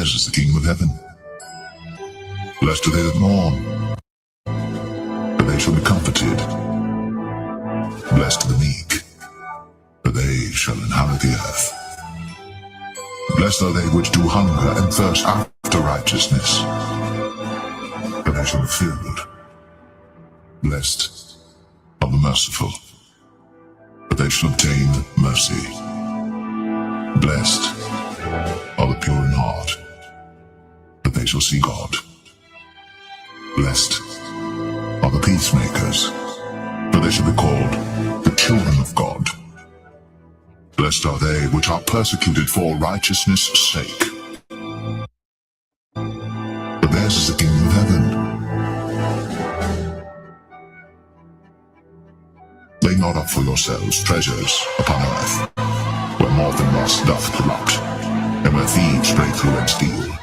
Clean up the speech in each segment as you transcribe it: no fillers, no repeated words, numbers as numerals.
theirs is the kingdom of heaven. Blessed are they that mourn, for they shall be comforted. Blessed are the meek, for they shall inherit the earth. Blessed are they which do hunger and thirst after righteousness, for they shall be filled. Blessed are the merciful, for they shall obtain mercy. Blessed are the pure in heart, for they shall see God. Blessed are the peacemakers, for they shall be called the children of God. Blessed are they which are persecuted for righteousness' sake, for theirs is the kingdom of heaven. Lay not up for yourselves treasures upon earth, where moth and rust doth corrupt, and where thieves break through and steal.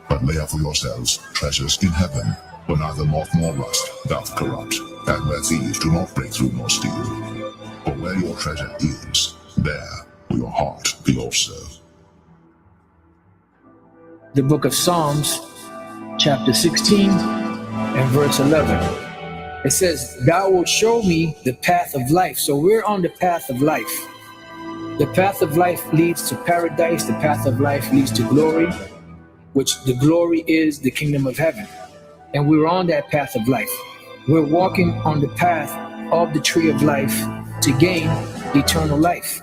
But lay up for yourselves treasures in heaven, where neither moth nor rust doth corrupt, and where thieves do not break through nor steal. For where your treasure is, there will your heart be also. The book of Psalms, chapter 16 and verse 11. It says, "Thou wilt show me the path of life." So we're on the path of life. The path of life leads to paradise. The path of life leads to glory, which the glory is the kingdom of heaven. And we're on that path of life. We're walking on the path of the tree of life to gain eternal life.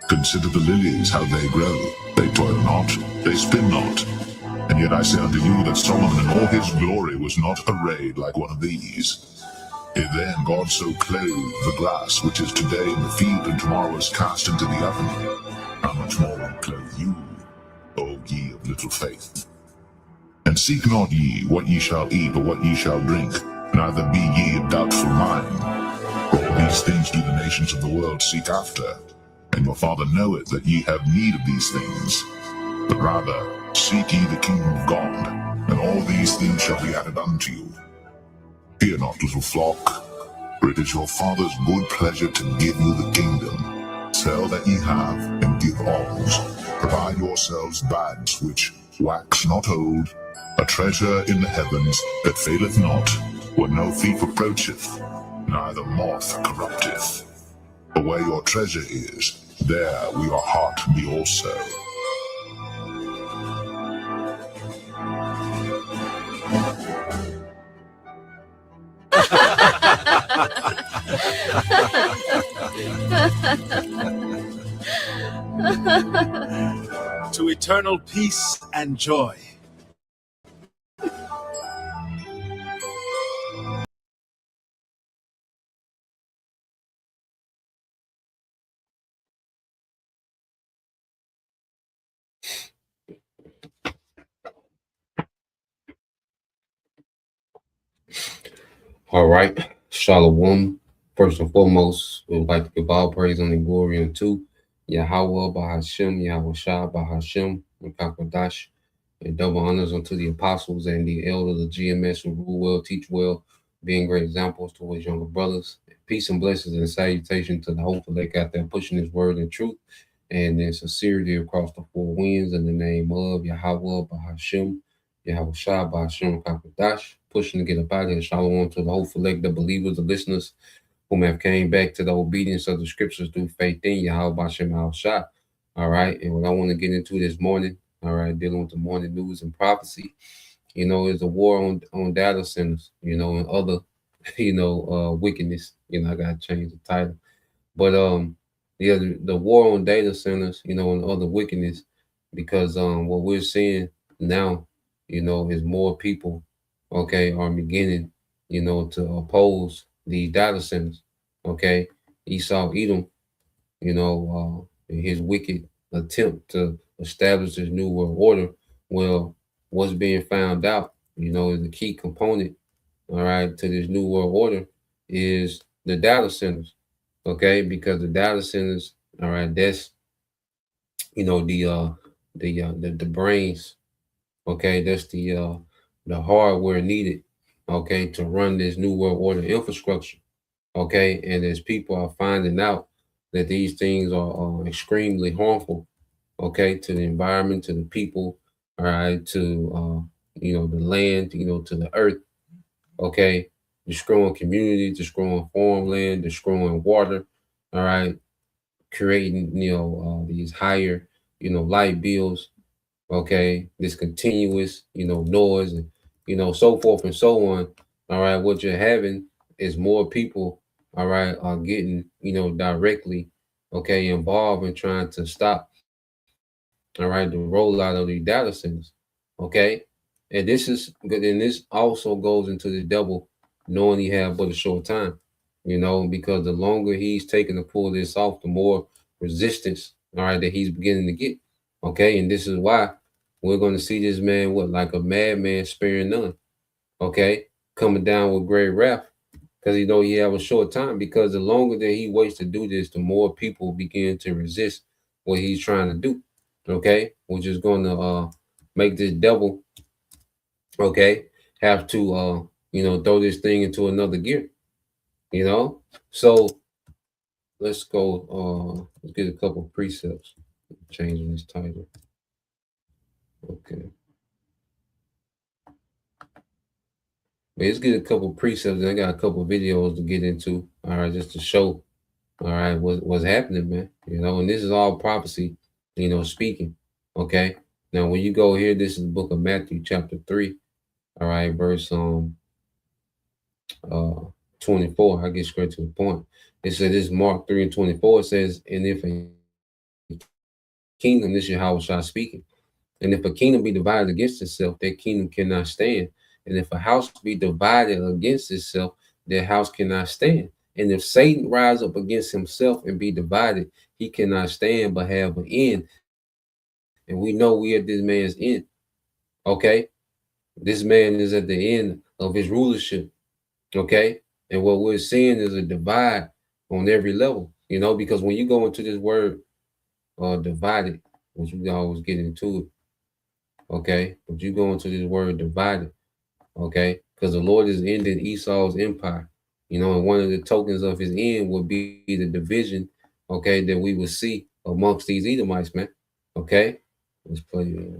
Consider the lilies, how they grow. They toil not, they spin not. And yet I say unto you that Solomon in all his glory was not arrayed like one of these. If then God so clothed the grass, which is today in the field and tomorrow is cast into the oven, how much more will he clothe you, O ye of little faith? And seek not ye what ye shall eat or what ye shall drink, neither be ye of doubtful mind. For all these things do the nations of the world seek after, and your Father knoweth that ye have need of these things. But rather seek ye the kingdom of God, and all these things shall be added unto you. Fear not, little flock, for it is your Father's good pleasure to give you the kingdom. Sell that ye have, and give alms. Provide yourselves bags which wax not old, a treasure in the heavens that faileth not, where no thief approacheth, neither moth corrupteth. For where your treasure is, there will your heart be also. To eternal peace and joy. All right, Shalom. First and foremost, we would like to give all praise and glory unto Yahweh Bahashem, Yahweh Shah Bahashem, Makakwadash, and double honors unto the apostles and the elders of GMS who rule well, teach well, being great examples to his younger brothers. Peace and blessings and salutation to the hopeful that got there pushing his word and truth and in sincerity across the four winds in the name of Yahweh Bahashem, Yahweh Shah Bahashem Makakwadash, pushing to get up out of here. Shalom to the hopeful elect, the believers, the listeners whom have came back to the obedience of the scriptures through faith in Yahweh Bashem Al Shah. All right. And what I want to get into this morning, all right, dealing with the morning news and prophecy, is a war on data centers, and other, wickedness. I gotta change the title. But the war on data centers, and other wickedness, because what we're seeing now, is more people, are beginning, to oppose these data centers. Okay, Esau Edom, in his wicked attempt to establish this new world order. Well, what's being found out, is the key component, all right, to this new world order is the data centers. Okay, because the data centers, all right, that's the brains. Okay, that's the hardware needed, okay, to run this new world order infrastructure. Okay, and as people are finding out that these things are extremely harmful, okay, to the environment, to the people, all right, to the land, to the earth, okay, destroying communities, destroying farmland, destroying water, all right, creating these higher light bills, okay, this continuous noise, and so forth and so on. All right, what you're having is more people, all right, are getting directly involved in trying to stop, all right, the rollout of these data centers, okay. And this is good, and this also goes into the devil knowing he have but a short time, because the longer he's taking to pull this off, the more resistance, all right, that he's beginning to get. Okay, and this is why we're going to see this man, what, like a madman, sparing none. Okay, coming down with great wrath, because he have a short time. Because the longer that he waits to do this, the more people begin to resist what he's trying to do. Okay, which is going to make this devil, okay, have to throw this thing into another gear. You know, so let's go. Let's get a couple precepts. Changing this title. Okay. But let's get a couple precepts, and I got a couple videos to get into. All right, just to show, all right, what's happening, man. And this is all prophecy, speaking. Okay. Now, when you go here, this is the book of Matthew, chapter 3. All right, verse uh 24. I get straight to the point. It says this Mark 3 and 24. It says, and if a kingdom, this is how shall speaking. And if a kingdom be divided against itself, that kingdom cannot stand. And if a house be divided against itself, that house cannot stand. And if Satan rise up against himself and be divided, he cannot stand but have an end. And we know we at this man's end. Okay? This man is at the end of his rulership. Okay? And what we're seeing is a divide on every level. Because when you go into this word divided, which we always get into it, okay, but you go into this word divided, okay, because the Lord is ending Esau's empire, and one of the tokens of his end would be the division, okay, that we will see amongst these Edomites, man. Okay, let's play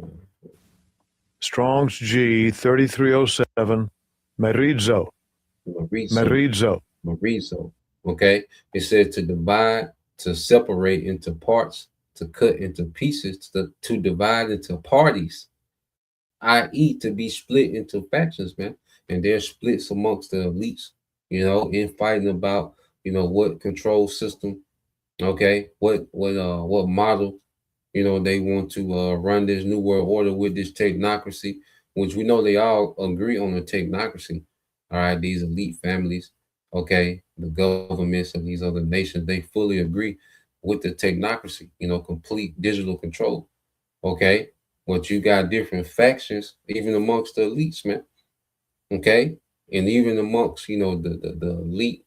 Strong's G 3307, Merizo. Marizo, Merizo. Marizo, okay. It says to divide, to separate into parts, to cut into pieces, to divide into parties, i.e., to be split into factions, man. And there's splits amongst the elites, in fighting about, what control system, okay, what model, they want to run this new world order with, this technocracy, which we know they all agree on the technocracy. All right, these elite families, okay, the governments of these other nations, they fully agree with the technocracy, complete digital control. Okay, but you got different factions even amongst the elites, man. Okay, and even amongst the elite,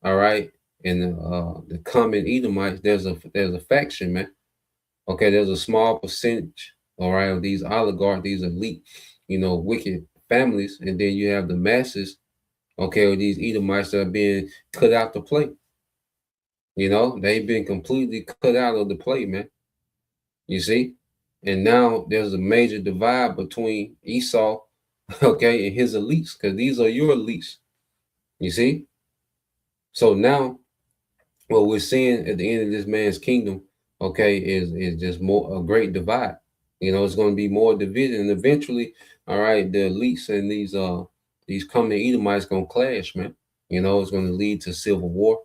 all right, and the common Edomites, there's a faction, man. Okay, there's a small percentage, all right, of these oligarchs, these elite, wicked families, and then you have the masses, okay, of these Edomites that are being cut out to play. They've been completely cut out of the play, man. You see? And now there's a major divide between Esau, okay, and his elites, because these are your elites. You see? So now what we're seeing at the end of this man's kingdom, okay, is just more a great divide. It's going to be more division, and eventually, all right, the elites and these coming Edomites gonna clash, man. It's going to lead to civil war.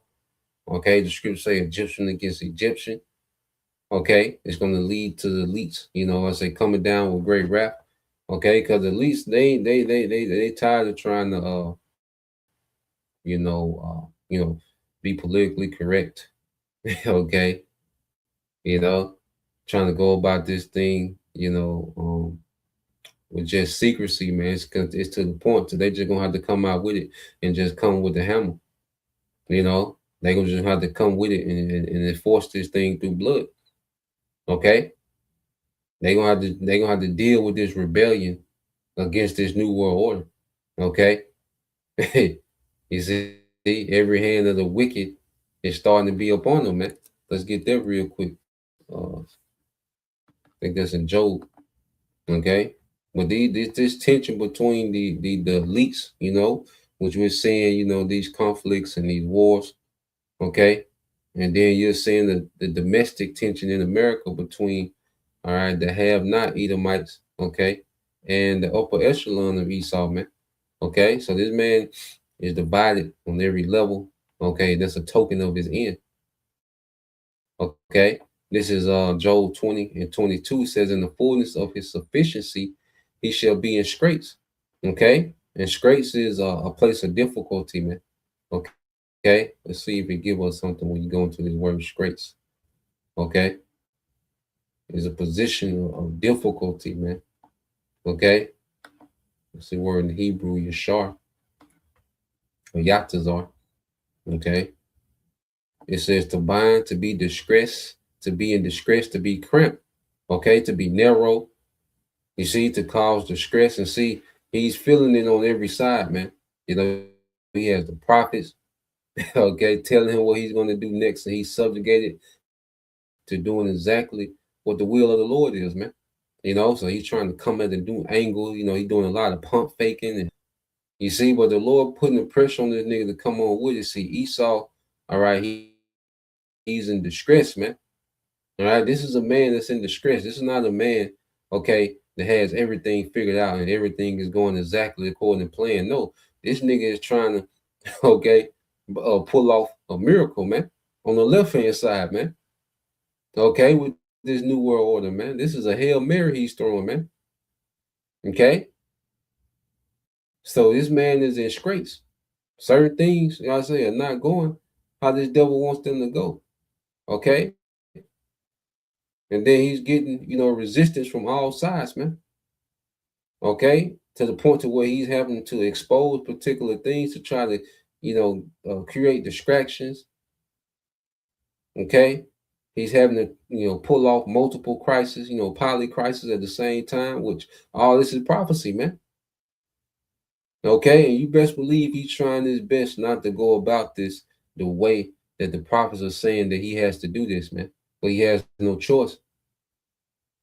Okay, the scriptures say Egyptian against Egyptian. Okay, it's going to lead to the elites. I say coming down with great wrath. Okay, because the elites they tired of trying to be politically correct. Okay, you know, trying to go about this thing, with just secrecy, man. It's to the point that they just gonna have to come out with it and just come with the hammer. They gonna just have to come with it and enforce this thing through blood. Okay, they gonna have to deal with this rebellion against this new world order. Okay, you see, every hand of the wicked is starting to be upon them, man. Let's get that real quick. think that's in Job. Okay. But this tension between the elites, which we're seeing, these conflicts and these wars, okay, and then you're seeing the domestic tension in America between, all right, the have-not Edomites, okay, and the upper echelon of Esau, man, okay. So this man is divided on every level, okay. That's a token of his end, okay. This is Job 20:22 says, in the fullness of his sufficiency, he shall be in straits, okay. And straits is a place of difficulty, man, okay. Okay, let's see if it give us something when you go into this word straits. Okay, it's a position of difficulty, man. Okay, it's the word in Hebrew, Yashar or Yatazar. Okay, it says to bind, to be distressed, to be in distress, to be cramped. Okay, to be narrow. You see, to cause distress, and see, he's feeling it on every side, man. He has the prophets, okay, telling him what he's going to do next, and he's subjugated to doing exactly what the will of the Lord is, man. So he's trying to come at the new angle. He's doing a lot of pump faking, and you see, but the Lord putting the pressure on this nigga to come on with it. See, Esau, all right, he's in distress, man. All right, this is a man that's in distress. This is not a man, okay, that has everything figured out and everything is going exactly according to plan. No, this nigga is trying to, okay, pull off a miracle, man, on the left hand side, man. Okay, with this new world order, man. This is a Hail Mary he's throwing, man. Okay? So this man is in scrapes. Certain things, I say, are not going how this devil wants them to go. Okay? And then he's getting, resistance from all sides, man. Okay? To the point to where he's having to expose particular things to try to, create distractions. Okay? He's having to, pull off multiple crises, poly crisis at the same time, which all this is prophecy, man. Okay, and you best believe he's trying his best not to go about this the way that the prophets are saying that he has to do this, man. But he has no choice.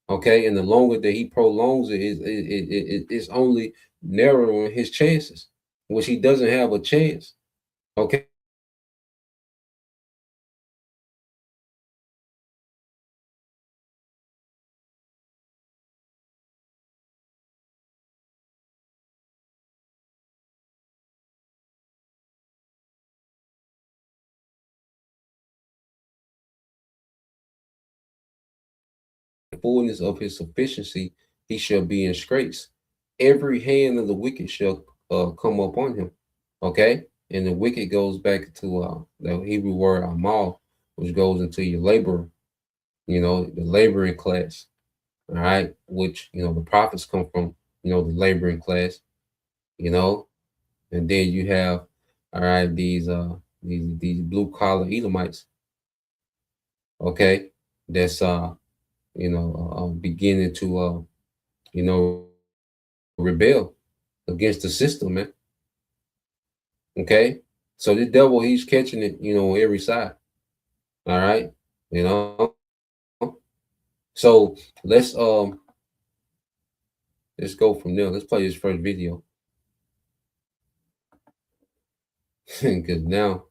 Okay, and the longer that he prolongs it's only narrowing his chances, which he doesn't have a chance. Okay. Fullness of his sufficiency, he shall be in straits. Every hand of the wicked shall come upon him. Okay, and the wicked goes back to the Hebrew word amal, which goes into your labor, the laboring class. All right, which the prophets come from, the laboring class, and then you have, all right, these blue collar Edomites. Okay, that's beginning to rebel against the system, man. Okay, so the devil, he's catching it, on every side. All right, so let's go from there. Let's play this first video. Because now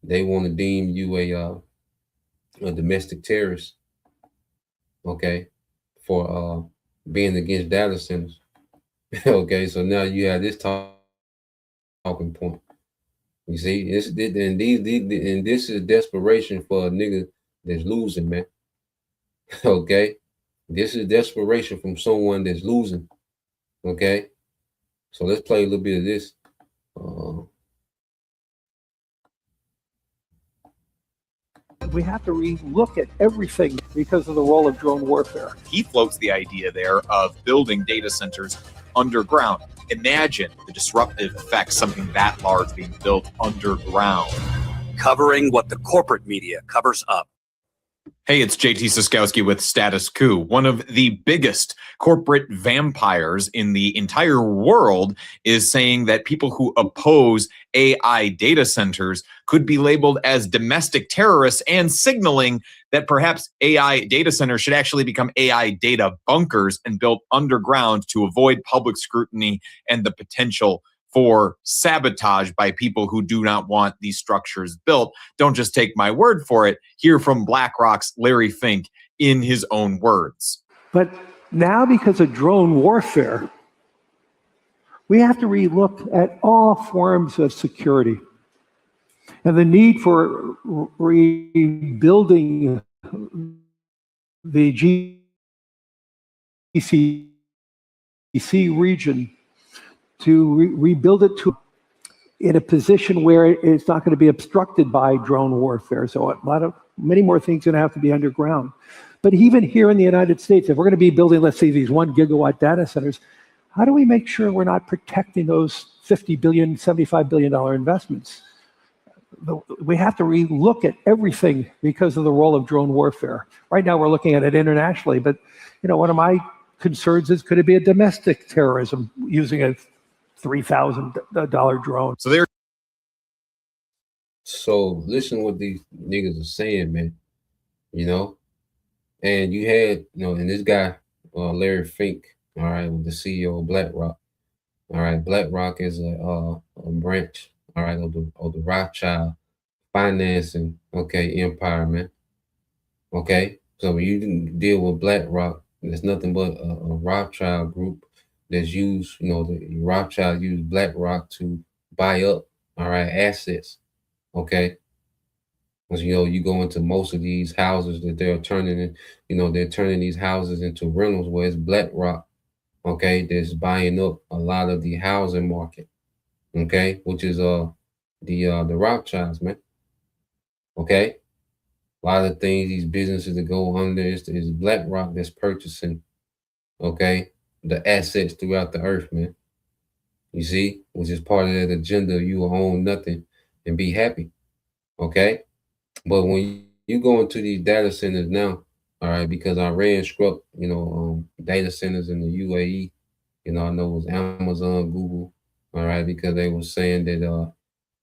they want to deem you a domestic terrorist, okay, for being against data centers. Okay, so now you have this talking point. You see, this is desperation for a nigga that's losing, man. Okay, this is desperation from someone that's losing. Okay, so let's play a little bit of this. We have to re-look at everything because of the role of drone warfare. He floats the idea there of building data centers underground. Imagine the disruptive effects something that large being built underground. Covering what the corporate media covers up. Hey, it's JT Siskowski with Status Coup. One of the biggest corporate vampires in the entire world is saying that people who oppose AI data centers could be labeled as domestic terrorists and signaling that perhaps AI data centers should actually become AI data bunkers and built underground to avoid public scrutiny and the potential for sabotage by people who do not want these structures built. Don't just take my word for it. Hear from BlackRock's Larry Fink in his own words. But now, because of drone warfare, we have to relook at all forms of security and the need for rebuilding the GCC region, to rebuild it to in a position where it's not going to be obstructed by drone warfare. So many more things going to have to be underground. But even here in the United States, if we're going to be building, let's say, these 1 gigawatt data centers, how do we make sure we're not protecting those $50 billion, $75 billion investments? We have to relook at everything because of the role of drone warfare. Right now, we're looking at it internationally, but one of my concerns is, could it be a domestic terrorism using a $3,000 drone? So listen what these niggas are saying, man. And you had, and this guy, Larry Fink, all right, with the CEO of BlackRock. All right, BlackRock is a branch, all right, of the Rothschild financing, okay, empire, man. Okay, so when you deal with BlackRock, there's nothing but a Rothschild group that's used, the Rothschild used BlackRock to buy up, all right, assets. Okay, because you go into most of these houses that they're turning in, they're turning these houses into rentals where it's BlackRock, okay, that's buying up a lot of the housing market, okay, which is the Rothschilds, man. Okay. A lot of things, these businesses that go under is BlackRock that's purchasing, okay, the assets throughout the earth, man. You see, which is part of that agenda. You will own nothing and be happy, okay? But when you go into these data centers now, all right, because Iran struck, data centers in the UAE, I know it was Amazon, Google, all right, because they were saying that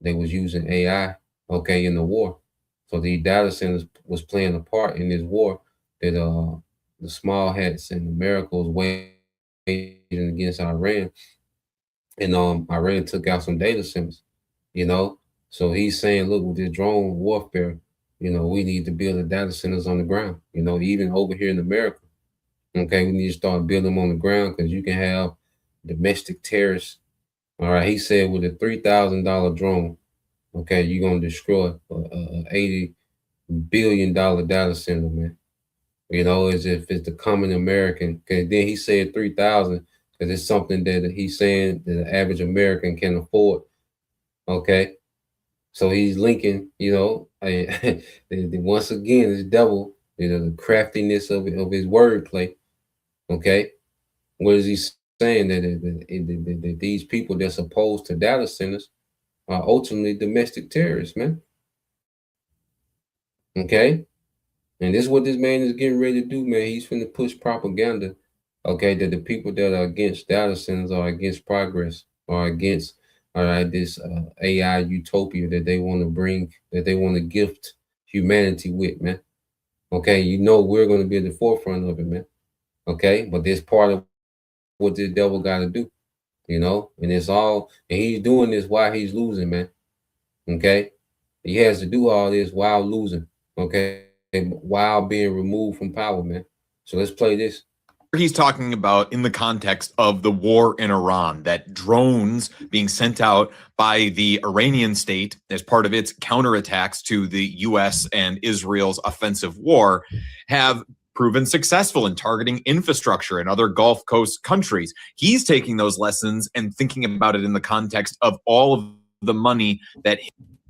they was using AI, okay, in the war. So the data centers was playing a part in this war that the small hats and America was waging against Iran. And Iran took out some data centers, you know. So he's saying, look, with this drone warfare, we need to build the data centers on the ground, even over here in America. Okay, we need to start building them on the ground because you can have domestic terrorists. All right, he said with a $3,000 drone, okay, you're gonna destroy a $80 billion data center, man. As if it's the common American. Cause then he said 3,000 because it's something that he's saying that the average American can afford. Okay, so he's linking, once again, it's double, the craftiness of his wordplay. Okay, what is he saying that these people that's opposed to data centers are ultimately domestic terrorists, man? Okay. And this is what this man is getting ready to do, man. He's finna push propaganda, okay, that the people that are against data centers are against progress or against, all right, this AI utopia that they want to bring, that they want to gift humanity with, man. Okay, we're going to be at the forefront of it, man. Okay, but this part of what this devil got to do, and it's all, and he's doing this while he's losing, man. Okay, he has to do all this while losing, okay, while being removed from power, man. So let's play this. He's talking about in the context of the war in Iran, that drones being sent out by the Iranian state as part of its counterattacks to the US and Israel's offensive war have proven successful in targeting infrastructure in other Gulf Coast countries. He's taking those lessons and thinking about it in the context of all of the money that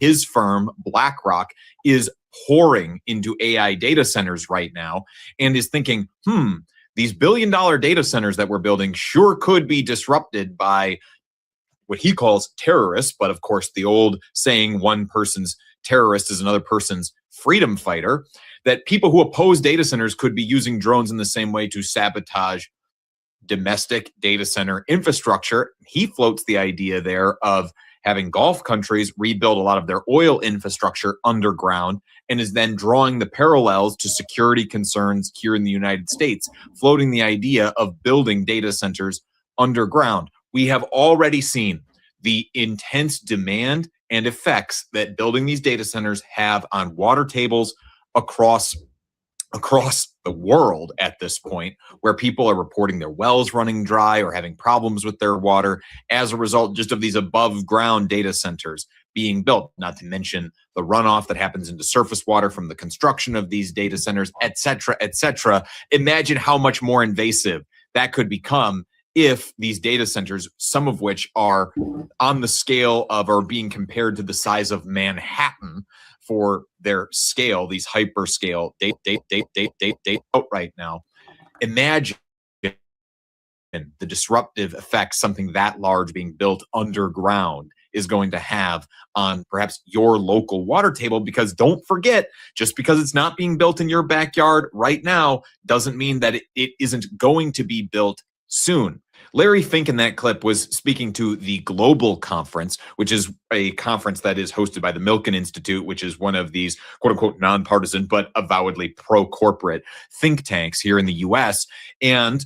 his firm, BlackRock, is pouring into AI data centers right now, and is thinking, these billion-dollar data centers that we're building sure could be disrupted by what he calls terrorists. But of course, the old saying, one person's terrorist is another person's freedom fighter. that people who oppose data centers could be using drones in the same way to sabotage domestic data center infrastructure. He floats the idea there of having Gulf countries rebuild a lot of their oil infrastructure underground, and is then drawing the parallels to security concerns here in the United States, floating the idea of building data centers underground. We have already seen the intense demand and effects that building these data centers have on water tables across the world at this point, where people are reporting their wells running dry or having problems with their water as a result just of these above ground data centers being built, not to mention the runoff that happens into surface water from the construction of these data centers, et cetera, et cetera. Imagine how much more invasive that could become if these data centers, some of which are on the scale of or being compared to the size of Manhattan for their scale, these hyperscale date out right now. Imagine the disruptive effects something that large being built underground is going to have on perhaps your local water table, because don't forget, just because it's not being built in your backyard right now doesn't mean that it isn't going to be built soon. Larry Fink in that clip was speaking to the Global Conference, which is a conference that is hosted by the Milken Institute, which is one of these quote unquote nonpartisan but avowedly pro-corporate think tanks here in the US. And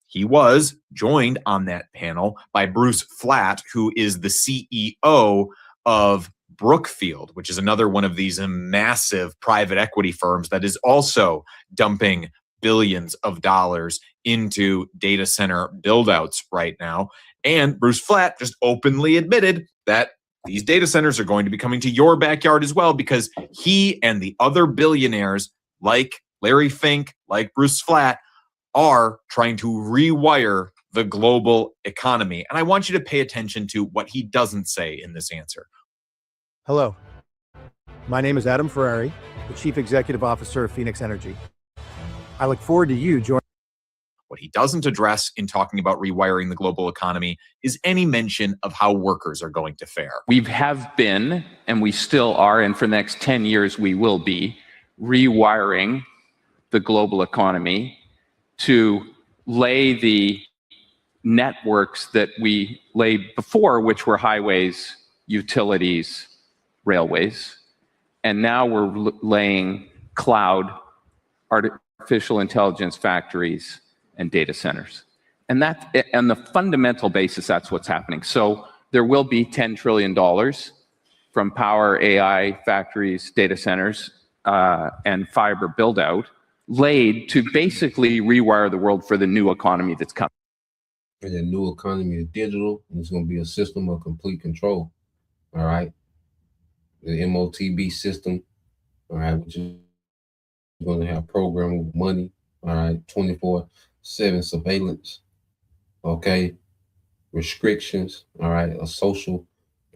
he was joined on that panel by Bruce Flatt, who is the CEO of Brookfield, which is another one of these massive private equity firms that is also dumping billions of dollars into data center buildouts right now. And Bruce Flatt just openly admitted that these data centers are going to be coming to your backyard as well, because he and the other billionaires like Larry Fink, like Bruce Flatt, are trying to rewire the global economy. And I want you to pay attention to what he doesn't say in this answer. Hello, my name is Adam Ferrari, the Chief Executive Officer of Phoenix Energy. I look forward to you joining. What he doesn't address in talking about rewiring the global economy is any mention of how workers are going to fare. We have been, and we still are, and for the next 10 years we will be, rewiring the global economy to lay the networks that we laid before, which were highways, utilities, railways. And now we're laying cloud, artificial intelligence factories, and data centers. And that, on the fundamental basis, that's what's happening. So there will be $10 trillion from power, AI, factories, data centers, and fiber build out laid to basically rewire the world for the new economy that's coming. And the new economy is digital, and it's going to be a system of complete control. All right. The MOTB system, all right, which is going to have programmable money, all right, 24/7 surveillance, okay, restrictions, all right, a social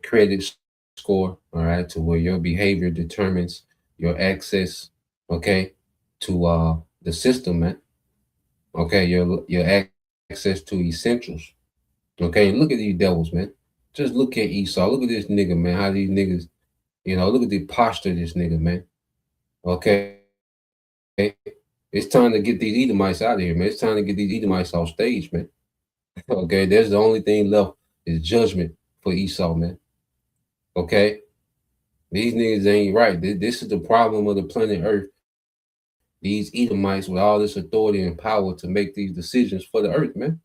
credit score, all right, to where your behavior determines your access, okay, to the system, man. Okay, your access to essentials. Okay, and look at these devils, man. Just look at Esau. Look at this nigga, man. How these niggas, look at the posture of this nigga, man. Okay. It's time to get these Edomites out of here, man. It's time to get these Edomites off stage, man. Okay, there's the only thing left is judgment for Esau, man. Okay? These niggas ain't right. This is the problem of the planet Earth. These Edomites with all this authority and power to make these decisions for the earth, man.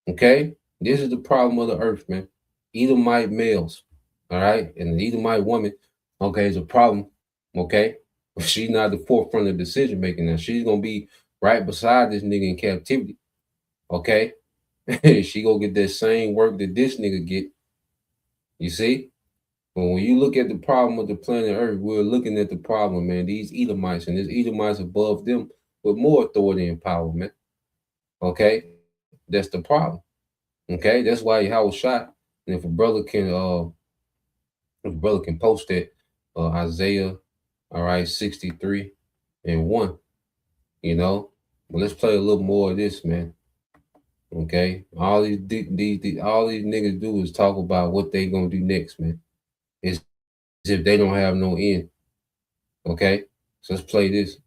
Okay? This is the problem of the earth, man. Edomite males, all right? And the Edomite woman, okay, is a problem, okay? She's not the forefront of decision making now. She's going to be right beside this nigga in captivity, okay? She going to get that same work that this nigga get. You see? But when you look at the problem of the planet Earth, we're looking at the problem, man. These Edomites, and there's Edomites above them with more authority and power, man. Okay? That's the problem. Okay? That's why Yahweh shot. And if a brother can post that, Isaiah, all right, 63 and 1, well, let's play a little more of this, man. Okay? All these niggas do is talk about what they gonna do next, man. It's as if they don't have no end. Okay? So let's play this.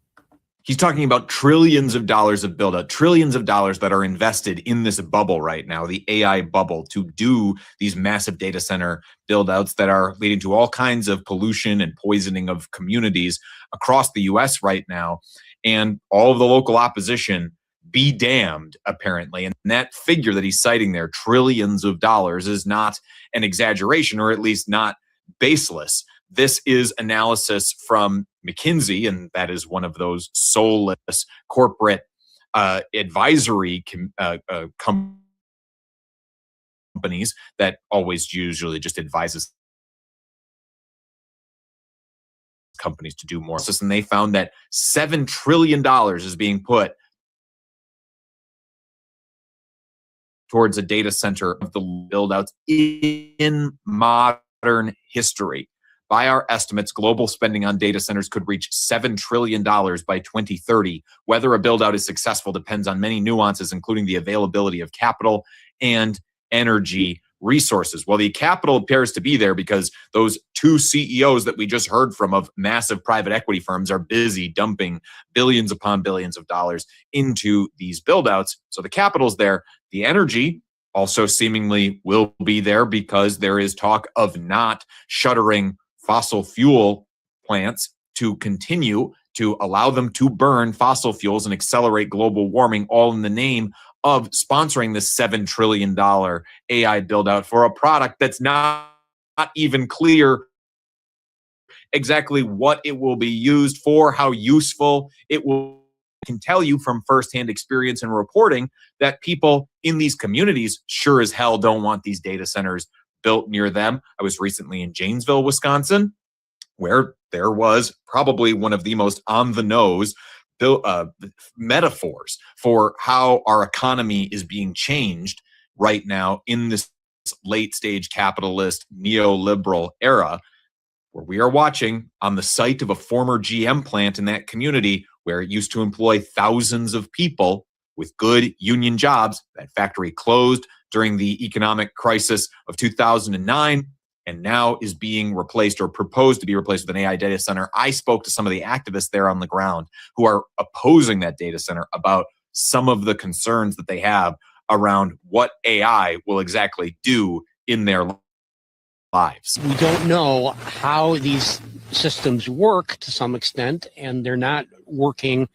He's talking about trillions of dollars of build out, trillions of dollars that are invested in this bubble right now, the AI bubble, to do these massive data center build outs that are leading to all kinds of pollution and poisoning of communities across the US right now. And all of the local opposition be damned, apparently. And that figure that he's citing there, trillions of dollars, is not an exaggeration, or at least not baseless. This is analysis from McKinsey, and that is one of those soulless corporate advisory companies that always usually just advises companies to do more. And they found that $7 trillion is being put towards a data center of the build-outs in modern history. By our estimates, global spending on data centers could reach $7 trillion by 2030. Whether a build-out is successful depends on many nuances, including the availability of capital and energy resources. Well, the capital appears to be there because those two CEOs that we just heard from of massive private equity firms are busy dumping billions upon billions of dollars into these build-outs. So the capital's there. The energy also seemingly will be there because there is talk of not shuttering fossil fuel plants to continue to allow them to burn fossil fuels and accelerate global warming, all in the name of sponsoring this $7 trillion AI build out for a product that's not even clear exactly what it will be used for, how useful it will. I can tell you from firsthand experience and reporting that people in these communities sure as hell don't want these data centers built near them. I was recently in Janesville, Wisconsin, where there was probably one of the most on the nose metaphors for how our economy is being changed right now in this late stage capitalist neoliberal era, where we are watching on the site of a former GM plant in that community where it used to employ thousands of people with good union jobs. That factory closed during the economic crisis of 2009 and now is being replaced or proposed to be replaced with an AI data center. I spoke to some of the activists there on the ground who are opposing that data center about some of the concerns that they have around what AI will exactly do in their lives. We don't know how these systems work to some extent, and they're not working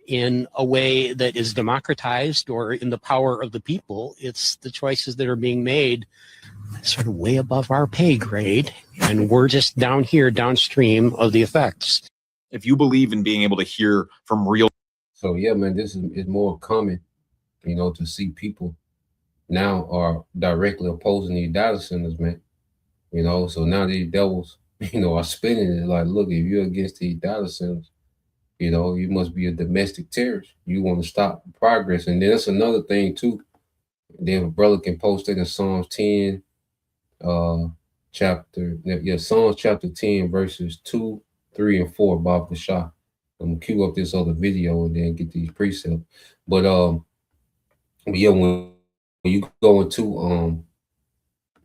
in a way that is democratized or in the power of the people. It's the choices that are being made sort of way above our pay grade, and we're just down here downstream of the effects. If you believe in being able to hear from real. So yeah, man, this is more common, to see people now are directly opposing these data centers, man. So now these devils, are spinning it like, look, if you're against these data centers, you must be a domestic terrorist. You want to stop progress. And then that's another thing too. Then a brother can post it in Psalms 10, Psalms chapter 10, verses 2, 3, and 4, Bob Bashar. I'm gonna cue up this other video and then get these precepts. But yeah, when you go into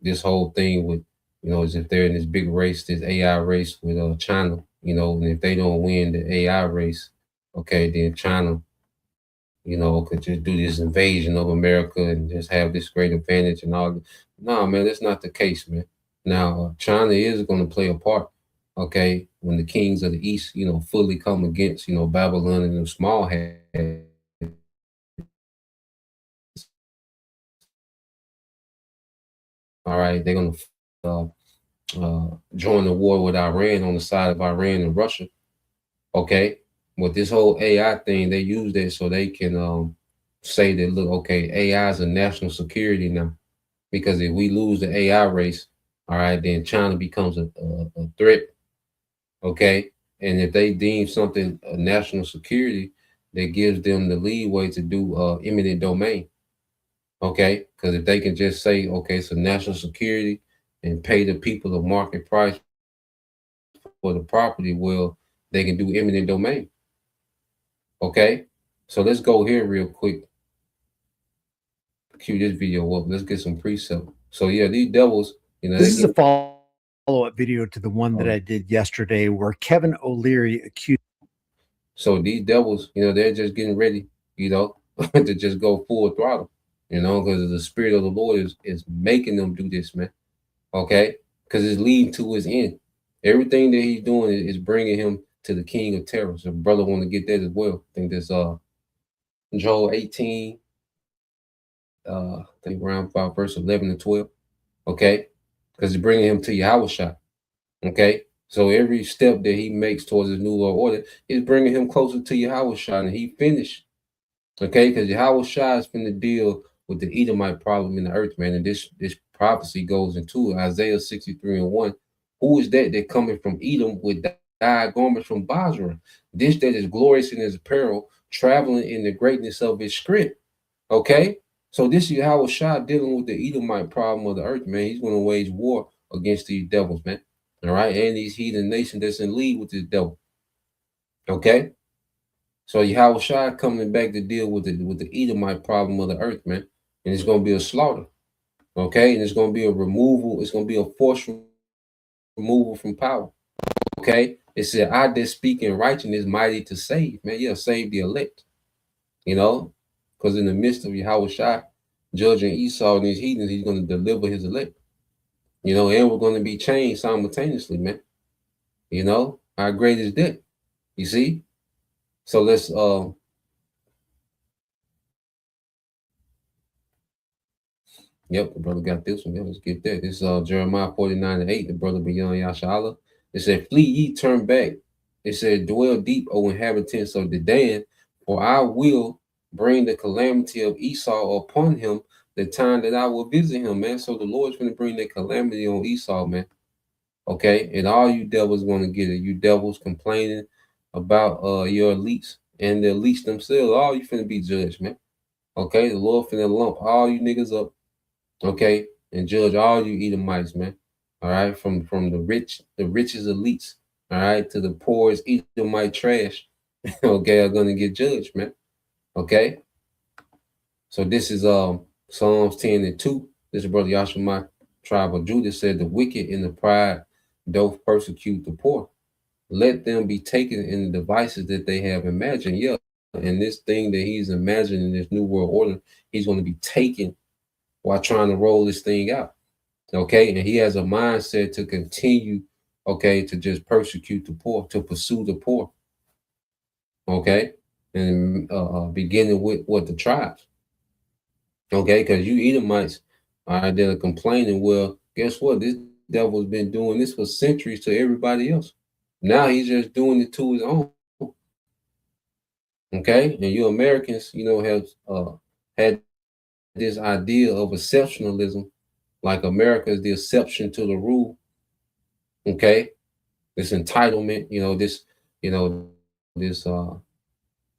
this whole thing with, as if they're in this big race, this AI race with China, and if they don't win the AI race, okay, then China, could just do this invasion of America and just have this great advantage and all. No, man, that's not the case, man. Now, China is going to play a part, okay, when the kings of the East, fully come against, Babylon and them small heads. All right, they're going to join the war with Iran on the side of Iran and Russia. Okay, with this whole AI thing, they use that so they can say that, look, okay, AI is a national security now, because if we lose the AI race, all right, then China becomes a threat. Okay, and if they deem something a national security, that gives them the leeway to do eminent domain. Okay, because if they can just say, okay, it's a national security and pay the people the market price for the property, well, they can do eminent domain. Okay, so let's go here real quick. Cue this video up. Let's get some precept. So yeah, these devils, This is a follow-up video to the one that I did yesterday where Kevin O'Leary accused. So these devils, they're just getting ready, to just go full throttle, because the spirit of the Lord is making them do this, man. Okay, because it's leading to his end. Everything that he's doing is bringing him to the king of terror. So brother want to get that as well. I think that's Joel 18, I think around about verse 11 and 12. Okay, because it's bringing him to Yahushua. Okay, so every step that he makes towards his new world order is bringing him closer to Yahushua, and he finished. Okay, because Yahushua is going to deal with the Edomite problem in the earth, man. And this prophecy goes into Isaiah 63 and 1. Who is that coming from Edom with dyed garments from Basra? This that is glorious in his apparel, traveling in the greatness of his script. Okay, so this is Yahushua dealing with the Edomite problem of the earth, man. He's going to wage war against these devils, man. All right, and these heathen nations that's in league with this devil. Okay. So Yahushua coming back to deal with the Edomite problem of the earth, man. And it's gonna be a slaughter. Okay, and it's gonna be a removal, it's gonna be a forced removal from power. Okay. It said, I that speak in righteousness mighty to save, man. Yeah, save the elect, because in the midst of Yahushua judging Esau and his heathens, he's gonna deliver his elect. And we're gonna be changed simultaneously, man. How great is that? You see? So let's Yep, the brother got this one. Yeah, let's get that. This is Jeremiah 49 and 8, the brother beyond Yashala. It said, flee ye, turn back. It said, dwell deep, O inhabitants of Dedan, for I will bring the calamity of Esau upon him the time that I will visit him, man. So the Lord's going to bring that calamity on Esau, man. Okay, and all you devils going to get it. You devils complaining about your elites and the elites themselves. All you finna be judged, man. Okay, the Lord finna lump all you niggas up. Okay, and judge all you Edomites, man. All right, from the richest elites, all right, to the poorest Edomite trash. Okay, are gonna get judged, man. Okay, so this is Psalms 10 and 2. This is brother Yashima, tribe of Judah, said, the wicked in the pride doth persecute the poor. Let them be taken in the devices that they have imagined. Yeah, and this thing that he's imagining, this new world order, he's going to be taken while trying to roll this thing out. Okay, and he has a mindset to continue, okay, to just persecute the poor, to pursue the poor. Okay, and beginning with what the tribes. Okay, because you Edomites, all right, that are complaining. Well, guess what? This devil's been doing this for centuries to everybody else. Now he's just doing it to his own. Okay, and you Americans, have had this idea of exceptionalism, like America is the exception to the rule. Okay, this entitlement, this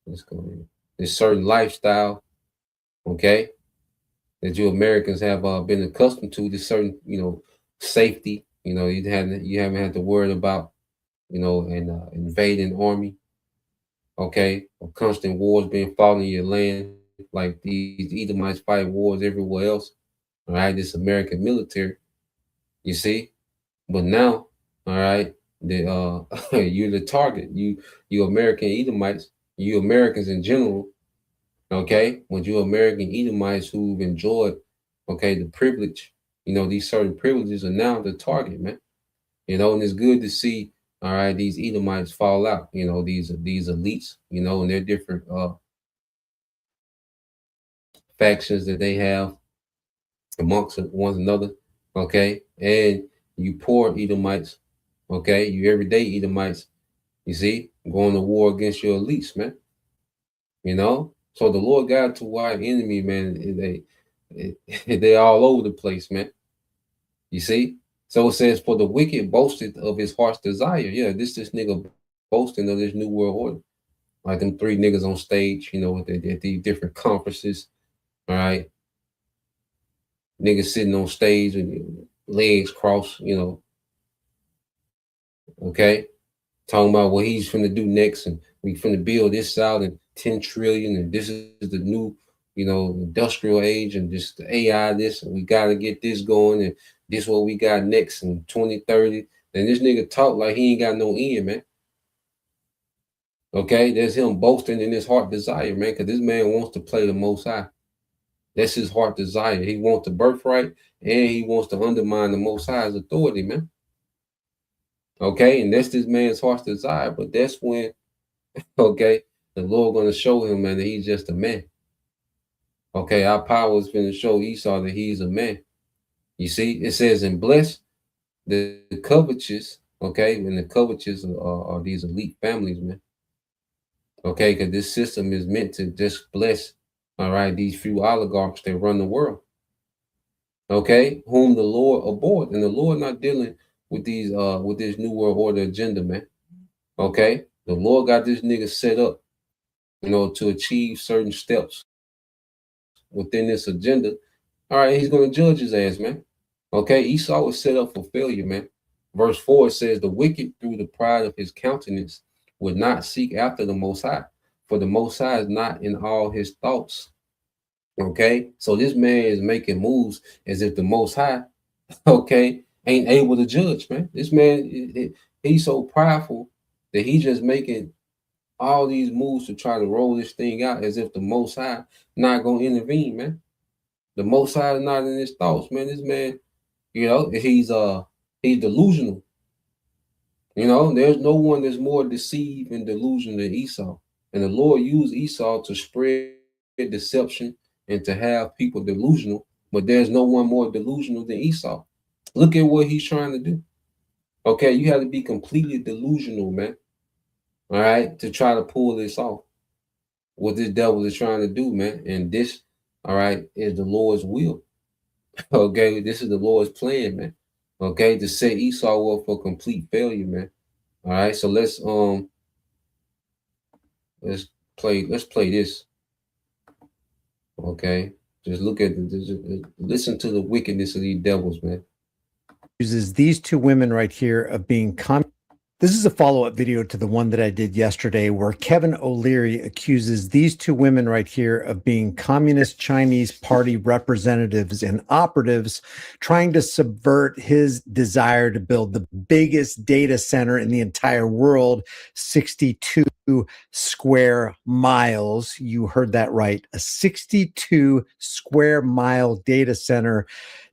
let's go in, this certain lifestyle, okay, that you Americans have been accustomed to, this certain, safety. You haven't had to worry about, an invading army, okay, or constant wars being fought in your land, like these Edomites fight wars everywhere else. All right, this American military, you see. But now, all right, you're the target. You American Edomites, you Americans in general, okay, when you American Edomites who've enjoyed, okay, the privilege, these certain privileges are now the target, man. And it's good to see, all right, these Edomites fall out, these elites, and their different factions that they have amongst one another, okay, and you poor Edomites, okay, you everyday Edomites, you see, going to war against your elites, man. So the Lord God to our enemy, man, they all over the place, man. You see? So it says, for the wicked boasted of his heart's desire. Yeah, this nigga boasting of this new world order. Like them three niggas on stage, at the different conferences. All right. Niggas sitting on stage with legs crossed, okay. Talking about what he's finna do next, and we finna build this out and 10 trillion, and this is the new, industrial age, and just the AI this, and we gotta get this going, and this what we got next in 2030. And this nigga talk like he ain't got no end, man. Okay, there's him boasting in his heart desire, man, because this man wants to play the Most High. That's his heart desire. He wants the birthright and he wants to undermine the Most High's authority, man. Okay, and that's this man's heart's desire. But that's when, okay, the Lord going to show him, man, that he's just a man. Okay, our power is going to show Esau that he's a man. You see, it says, and bless the covetous, okay, and the covetous are these elite families, man. Okay, because this system is meant to just bless, all right, these few oligarchs that run the world. Okay, whom the Lord abhorred, and the Lord not dealing with these with this new world order agenda, man. Okay, the Lord got this nigga set up, you know, to achieve certain steps within this agenda. All right, he's gonna judge his ass, man. Okay, Esau was set up for failure, man. Verse 4 says, the wicked through the pride of his countenance would not seek after the Most High, for the Most High is not in all his thoughts. Okay, so this man is making moves as if the Most High, okay, ain't able to judge, man. This man, he's so prideful that he's just making all these moves to try to roll this thing out as if the Most High not gonna intervene, man. The Most High is not in his thoughts, man. This man, you know, he's delusional. You know, there's no one that's more deceived and delusional than Esau. And the Lord used Esau to spread deception and to have people delusional, but there's no one more delusional than Esau. Look at what he's trying to do. Okay, you have to be completely delusional, man. All right, to try to pull this off. What this devil is trying to do, man. And this, all right, is the Lord's will. Okay, this is the Lord's plan, man. Okay, to set Esau up for complete failure, man. All right, so let's play this. Okay, just look at listen to the wickedness of these devils, man. Uses these two women right here of being This is a follow-up video to the one that I did yesterday where Kevin O'Leary accuses these two women right here of being Communist Chinese Party representatives and operatives trying to subvert his desire to build the biggest data center in the entire world, 62 square miles. You heard that right. A 62 square mile data center,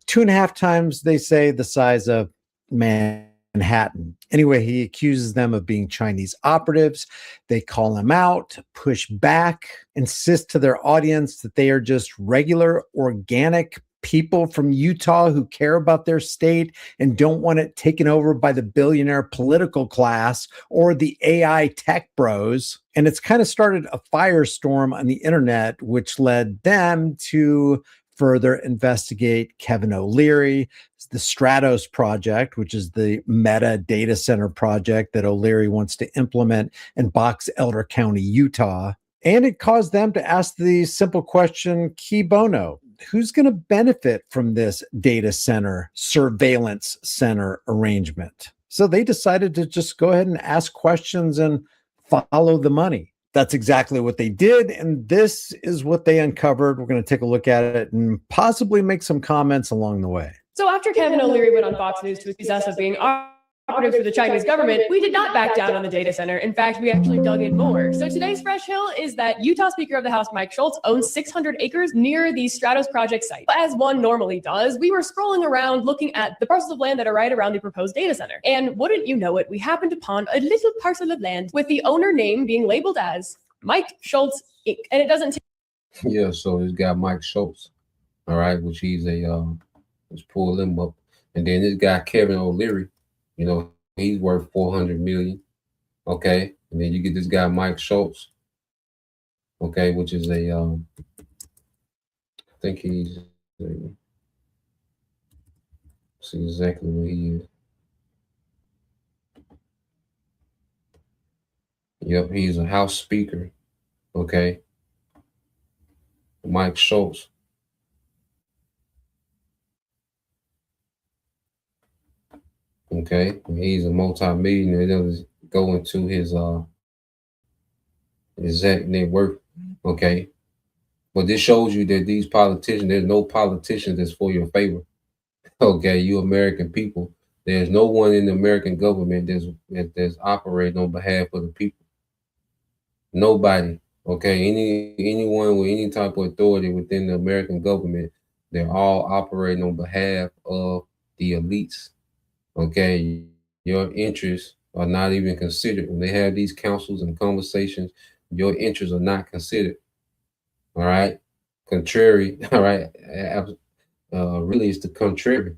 2.5 times, they say, the size of Manhattan. Anyway, he accuses them of being Chinese operatives. They call him out, push back, insist to their audience that they are just regular, organic people from Utah who care about their state and don't want it taken over by the billionaire political class or the AI tech bros. And it's kind of started a firestorm on the internet, which led them to further investigate Kevin O'Leary, the Stratos project, which is the meta data center project that O'Leary wants to implement in Box Elder County, Utah. And it caused them to ask the simple question, Key Bono, who's going to benefit from this data center, surveillance center arrangement? So they decided to just go ahead and ask questions and follow the money. That's exactly what they did, and this is what they uncovered. We're going to take a look at it and possibly make some comments along the way. So after Kevin O'Leary went on Fox News to accuse us of being operatives for the Chinese government, we did not back down on the data center. In fact, we actually dug in more. So today's fresh hill is that Utah Speaker of the House Mike Schultz owns 600 acres near the Stratos project site. As one normally does, we were scrolling around looking at the parcels of land that are right around the proposed data center. And wouldn't you know it, we happened upon a little parcel of land with the owner name being labeled as Mike Schultz Inc. And it doesn't Yeah, so this guy Mike Schultz, all right, which he's let's pull him up. And then this guy Kevin O'Leary, you know, he's worth 400 million. Okay, and then you get this guy Mike Schultz, okay, which is I think he's see exactly what he is. Yep, he's a House Speaker. Okay, Mike Schultz. Okay, he's a multi-millionaire. It doesn't go into his exact net worth. Okay, but this shows you that these politicians, there's no politician that's for your favor. Okay, you American people, there's no one in the American government that's operating on behalf of the people. Nobody. Okay, anyone with any type of authority within the American government, they're all operating on behalf of the elites. Okay, your interests are not even considered when they have these councils and conversations. Your interests are not considered. All right, contrary. All right, really, it's the contrary.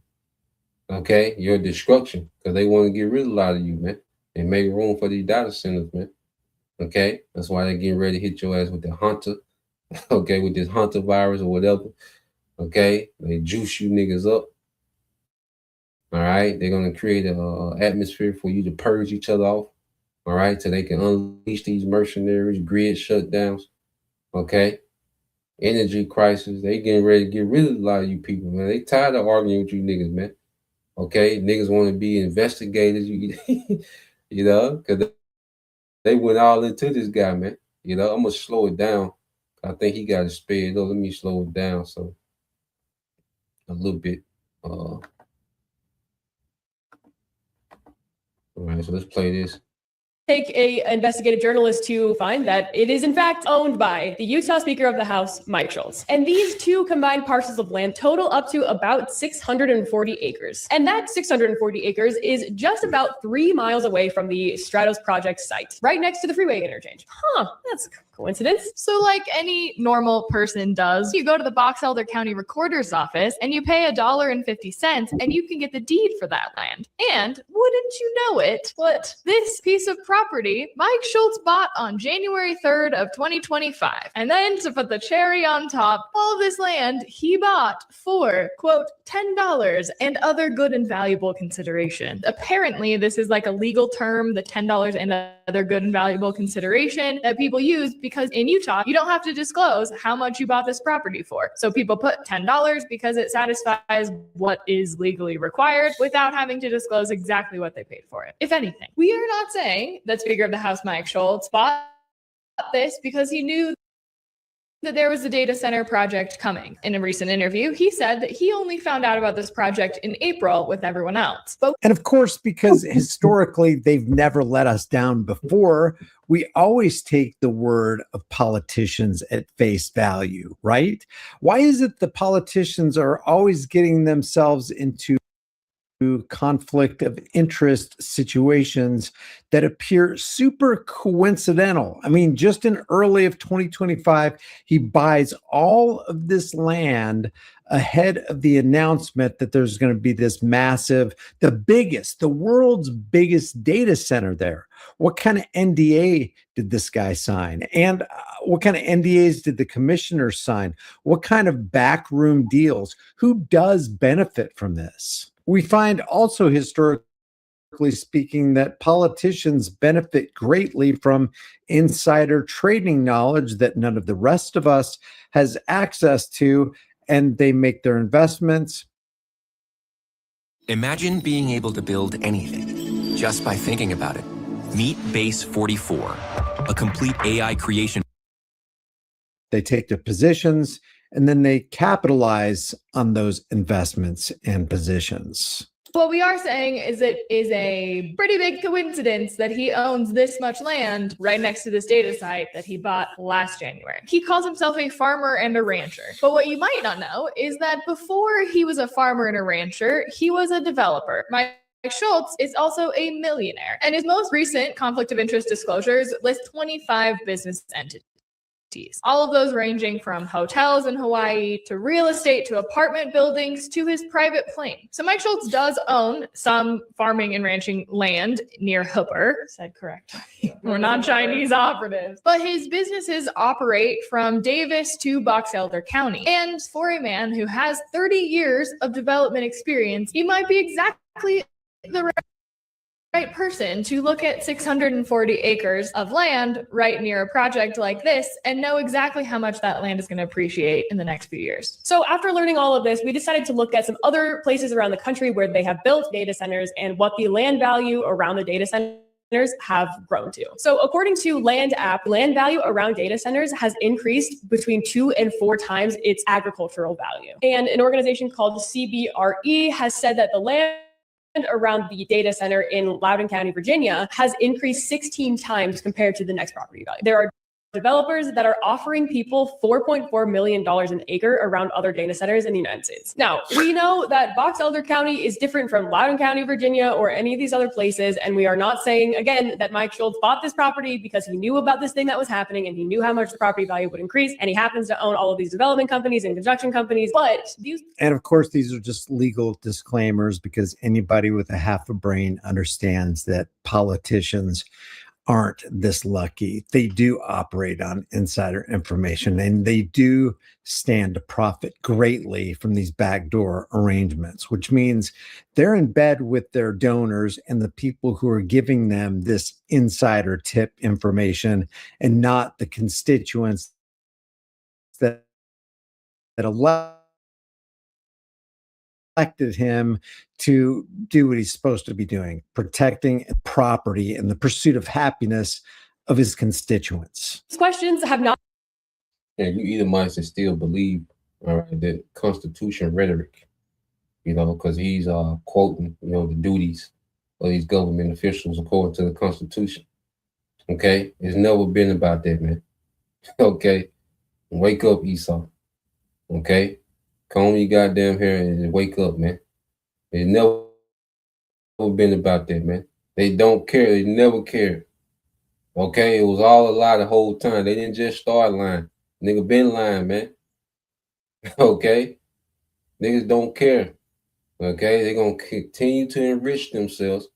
Okay, your destruction because they want to get rid of a lot of you, man, and make room for these data centers, man. Okay, that's why they're getting ready to hit your ass with the hunter. Okay, with this hunter virus or whatever. Okay, they juice you niggas up. All right, they're gonna create a atmosphere for you to purge each other off. All right, so they can unleash these mercenaries, grid shutdowns. Okay, energy crisis. They getting ready to get rid of a lot of you people, man. They tired of arguing with you niggas, man. Okay, niggas want to be investigators. You, you know, because they went all into this guy, man. You know, I'm gonna slow it down. I think he got to sped up. Let me slow it down so a little bit. All right, so let's play this. Take a investigative journalist to find that it is in fact owned by the Utah Speaker of the House, Mike Schultz. And these two combined parcels of land total up to about 640 acres. And that 640 acres is just about 3 miles away from the Stratos project site, right next to the freeway interchange. That's a coincidence. So like any normal person does, you go to the Box Elder County Recorder's office and you pay $1.50 and you can get the deed for that land. And wouldn't you know it, what this piece of property Mike Schultz bought on January 3rd of 2025. And then to put the cherry on top, all of this land he bought for, quote, $10 and other good and valuable consideration. Apparently, this is like a legal term, the $10 and other good and valuable consideration that people use because in Utah, you don't have to disclose how much you bought this property for. So people put $10 because it satisfies what is legally required without having to disclose exactly what they paid for it, if anything. We are not saying that Speaker of the House Mike Schultz bought this because he knew that there was a data center project coming. In a recent interview, he said that he only found out about this project in April with everyone else. And of course, because historically they've never let us down before, we always take the word of politicians at face value, right? Why is it the politicians are always getting themselves into conflict of interest situations that appear super coincidental? I mean, just in early of 2025, he buys all of this land ahead of the announcement that there's going to be this massive, the world's biggest data center there. What kind of NDA did this guy sign? And what kind of NDAs did the commissioner sign? What kind of backroom deals? Who does benefit from this? We find also historically speaking that politicians benefit greatly from insider trading knowledge that none of the rest of us has access to, and they make their investments. Imagine being able to build anything just by thinking about it. Meet Base 44, a complete AI creation. They take their positions and then they capitalize on those investments and positions. What we are saying is it is a pretty big coincidence that he owns this much land right next to this data site that he bought last January. He calls himself a farmer and a rancher. But what you might not know is that before he was a farmer and a rancher, he was a developer. Mike Schultz is also a millionaire, and his most recent conflict of interest disclosures list 25 business entities. All of those ranging from hotels in Hawaii to real estate to apartment buildings to his private plane. So Mike Schultz does own some farming and ranching land near Hooper. Said correct. We're not Chinese operatives. But his businesses operate from Davis to Box Elder County. And for a man who has 30 years of development experience, he might be exactly the right person to look at 640 acres of land right near a project like this and know exactly how much that land is going to appreciate in the next few years. So after learning all of this, we decided to look at some other places around the country where they have built data centers and what the land value around the data centers have grown to. So according to Land App, land value around data centers has increased between 2 and 4 times its agricultural value. And an organization called CBRE has said that the land around the data center in Loudoun County, Virginia, has increased 16 times compared to the next property value. There are developers that are offering people $4.4 million an acre around other data centers in the United States. Now, we know that Box Elder County is different from Loudoun County, Virginia, or any of these other places, and we are not saying, again, that Mike Schultz bought this property because he knew about this thing that was happening and he knew how much the property value would increase, and he happens to own all of these development companies and construction companies, but these... And of course, these are just legal disclaimers because anybody with a half a brain understands that politicians aren't this lucky. They do operate on insider information and they do stand to profit greatly from these backdoor arrangements, which means they're in bed with their donors and the people who are giving them this insider tip information and not the constituents that elected him to do what he's supposed to be doing, protecting property and the pursuit of happiness of his constituents. questions have not... And you Edomites that still believe, all right, that Constitution rhetoric, you know, because he's quoting, you know, the duties of these government officials according to the Constitution. Okay, it's never been about that, man. Okay, wake up, Esau. Okay, comb your goddamn hair and wake up, man. It's never been about that, man. They don't care. They never cared. Okay, it was all a lie the whole time. They didn't just start lying. Nigga been lying, man. Okay, niggas don't care. Okay, they're gonna continue to enrich themselves.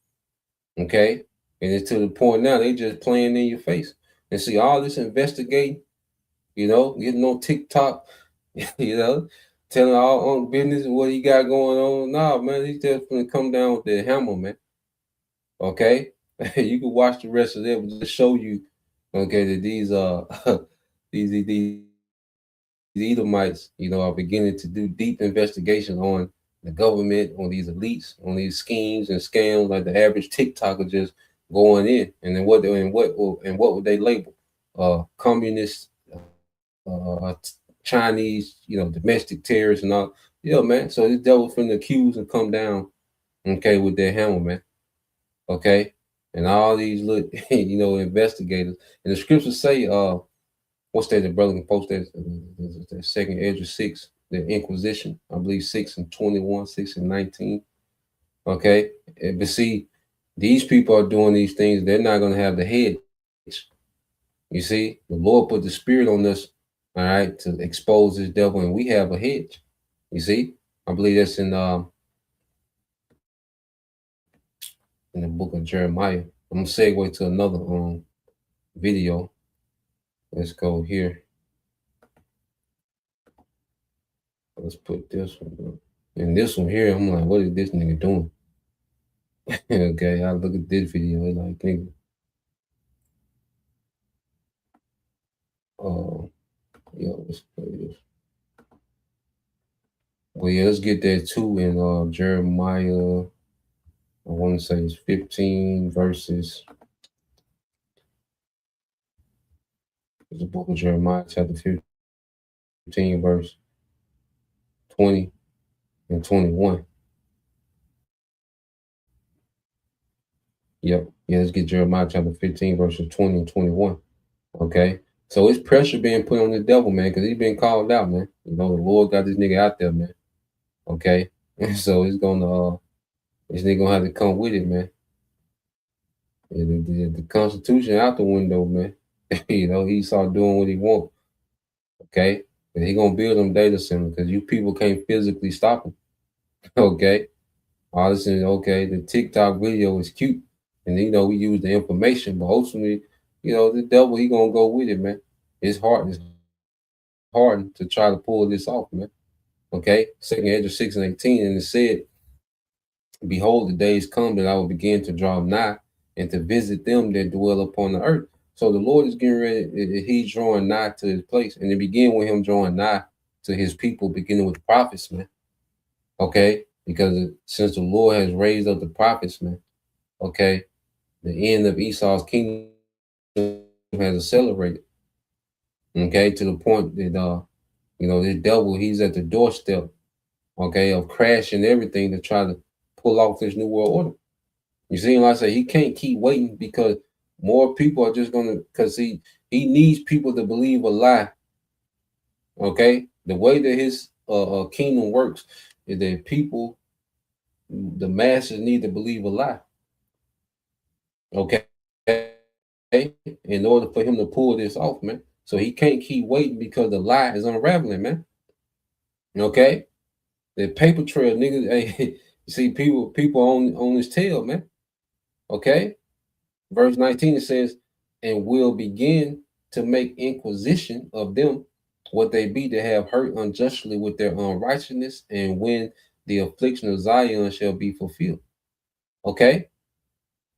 Okay, and it's to the point now they just playing in your face. And see all this investigating, you know, getting on TikTok, you know, telling all on business what he got going on. Nah, man, he's just gonna come down with the hammer, man. Okay, you can watch the rest of that, but just show you, okay, that these these Edomites, you know, are beginning to do deep investigation on the government, on these elites, on these schemes and scams. Like the average TikToker just going in, and then what would they label? Communist, Chinese, you know, domestic terrorists and all. Yeah, man. So this devil finna accuse and come down, okay, with their hammer, man. Okay, and all these little, you know, investigators. And the scriptures say, what's that? The brother can post that, the second Ezra 6, the Inquisition, I believe 6 and 21, 6 and 19. Okay, but see, these people are doing these things. They're not going to have the hedge. You see, the Lord put the Spirit on us, all right, to expose this devil, and we have a hedge. You see, I believe that's in the book of Jeremiah. I'm gonna segue to another video. Let's go here. Let's put this one up. And this one here, I'm like, what is this nigga doing? Okay, I look at this video, it's like, nigga. Yeah, let's play this. Well, yeah, let's get that too in Jeremiah. I want to say it's 15 verses. It's the book of Jeremiah, chapter 15, verse 20 and 21. Yep. Yeah, let's get Jeremiah chapter 15, verses 20 and 21. Okay. So it's pressure being put on the devil, man, because he's been called out, man. You know, the Lord got this nigga out there, man. Okay. And so it's gonna this nigga gonna have to come with it, man. The Constitution out the window, man. You know, he start doing what he want. Okay. But he gonna build them data centers because you people can't physically stop him. Okay. All this is okay. The TikTok video is cute. And you know, we use the information, but ultimately, you know, the devil, he gonna go with it, man. It's hard to try to pull this off, man. Okay. 2 Ezra 6 and 18, and it said, behold, the days come that I will begin to draw nigh and to visit them that dwell upon the earth. So the Lord is getting ready, he's drawing nigh to his place. And it begin with him drawing nigh to his people, beginning with the prophets, man. Okay. Because since the Lord has raised up the prophets, man, okay, the end of Esau's kingdom has accelerated. Okay, to the point that you know, this devil, he's at the doorstep, okay, of crashing everything to try to pull off this new world order. You see, like I say, he can't keep waiting because more people are just gonna, because he He needs people to believe a lie. Okay, the way that his kingdom works is that people, the masses, need to believe a lie. Okay, in order for him to pull this off, man. So he can't keep waiting because the lie is unraveling, man. Okay, the paper trail, niggas. Hey, you see, people on his tail, man. Okay, verse 19 it says, "And will begin to make inquisition of them, what they be that have hurt unjustly with their unrighteousness, and when the affliction of Zion shall be fulfilled." Okay,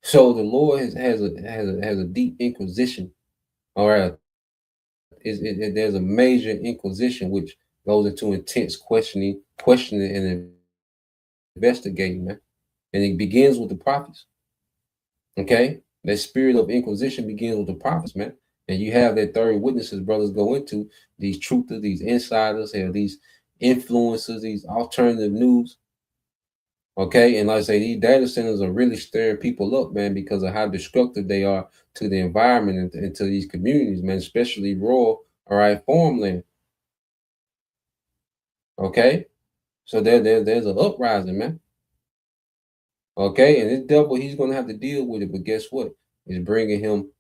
so the Lord has a deep inquisition. All right, there's a major inquisition which goes into intense questioning and investigating, man. And it begins with the prophets. Okay, that spirit of inquisition begins with the prophets, man. And you have that third witnesses, brothers go into these truthers, these insiders, have these influencers, these alternative news. Okay, and like I say, these data centers are really stirring people up, man, because of how destructive they are to the environment and to these communities, man, especially rural, all right, farmland. Okay, so there's an uprising, man. Okay, and this devil, he's gonna have to deal with it, but guess what? It's bringing him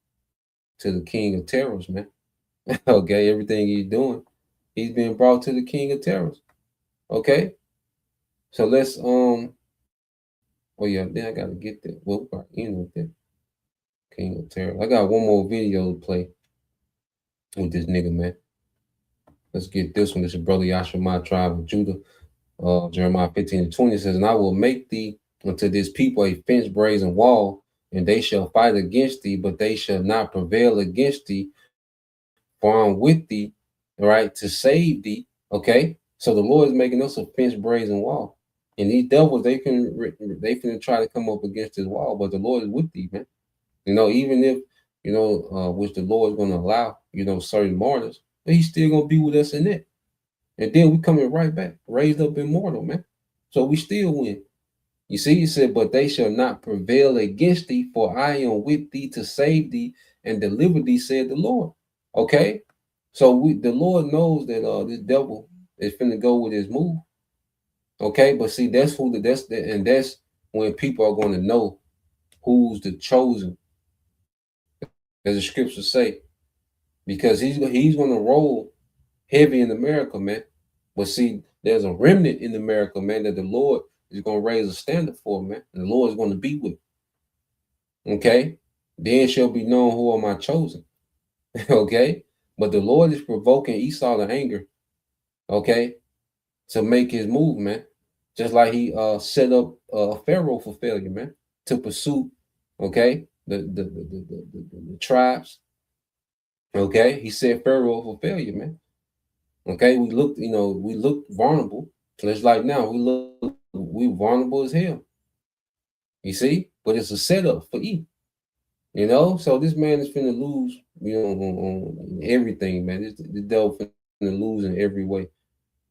to the king of terrors, man. Okay, everything he's doing, he's being brought to the king of terrors. Okay, so let's oh yeah, then I gotta get that. Well, we're in with that king of terrors. I got one more video to play with this nigga, man. Let's get this one. This is brother Yashima, tribe of Judah. Jeremiah 15:20 says, "And I will make thee unto this people a fence, brazen wall, and they shall fight against thee, but they shall not prevail against thee, for I'm with thee, all right, to save thee." Okay, so the Lord is making us a fence, brazen wall, and these devils they can try to come up against this wall, but the Lord is with thee, man. You know, even if which the Lord is going to allow, certain martyrs, but He's still going to be with us in it. And then we coming right back, raised up immortal, man. So we still win. You see, he said, "But they shall not prevail against thee, for I am with thee to save thee and deliver thee," said the Lord. Okay? So the Lord knows that this devil is finna go with his move. Okay, but see, that's when people are going to know who's the chosen, as the scriptures say, because he's going to roll heavy in America, man. But see, there's a remnant in America, man, that the Lord is going to raise a standard for, man. And the Lord is going to be with. Okay? Then shall be known who are my chosen. Okay? But the Lord is provoking Esau to anger, okay, to make his move, man. Just like he set up Pharaoh for failure, man, to pursue, okay, the tribes. Okay? He set Pharaoh for failure, man. Okay, we look vulnerable. Just like now, we vulnerable as hell. You see, but it's a setup for E. So this man is finna lose, on everything, man. This devil finna lose in every way.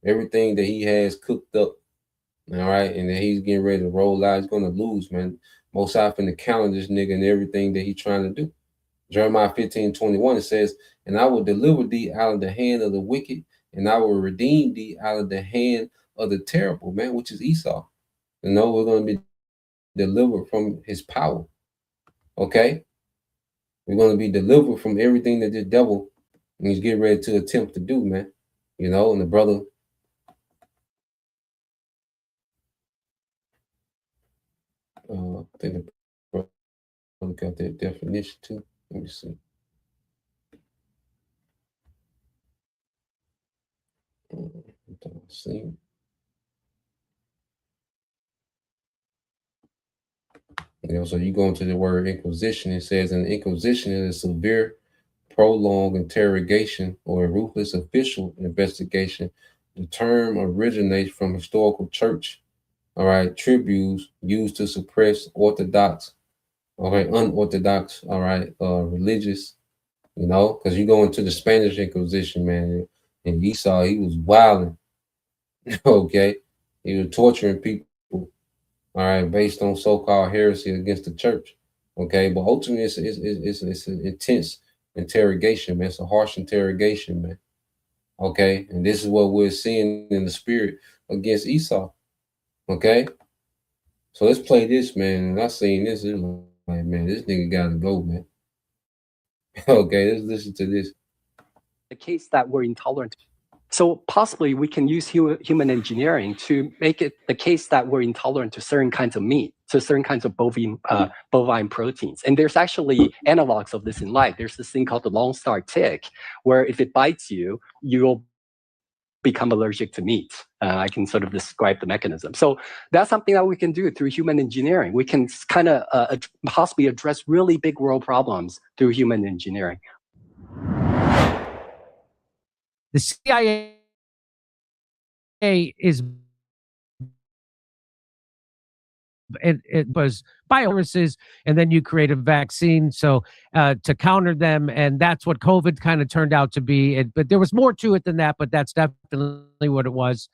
Everything that he has cooked up, all right, and that he's getting ready to roll out, he's gonna lose, man. Most High finna counter this nigga and everything that he's trying to do. Jeremiah 15:21, it says, "And I will deliver thee out of the hand of the wicked, and I will redeem thee out of the hand of the terrible," man, which is Esau. We're going to be delivered from his power. Okay? We're going to be delivered from everything that the devil is getting ready to attempt to do, man. And the brother, I think the brother got that definition too. Let me see. See. So you go into the word inquisition, it says an inquisition is a severe, prolonged interrogation or a ruthless official investigation. The term originates from historical church, all right, tributes used to suppress orthodox, all right, unorthodox, all right, religious, because you go into the Spanish Inquisition, man, and Esau, he was wilding, okay, he was torturing people, all right, based on so-called heresy against the church, okay, but ultimately it's an intense interrogation, man. It's a harsh interrogation, man. Okay, and this is what we're seeing in the spirit against Esau. Okay, so let's play this, man. And I seen this, it was like, man, this nigga gotta go, man. Okay, let's listen to this. The case that we're intolerant. So possibly we can use human engineering to make it the case that we're intolerant to certain kinds of meat, to certain kinds of bovine proteins. And there's actually analogs of this in life. There's this thing called the Lone Star tick, where if it bites you, you'll become allergic to meat. I can sort of describe the mechanism. So that's something that we can do through human engineering. We can kind of possibly address really big world problems through human engineering. The CIA is it was bioviruses, and then you create a vaccine so to counter them, and that's what COVID kind of turned out to be. But there was more to it than that, but that's definitely what it was.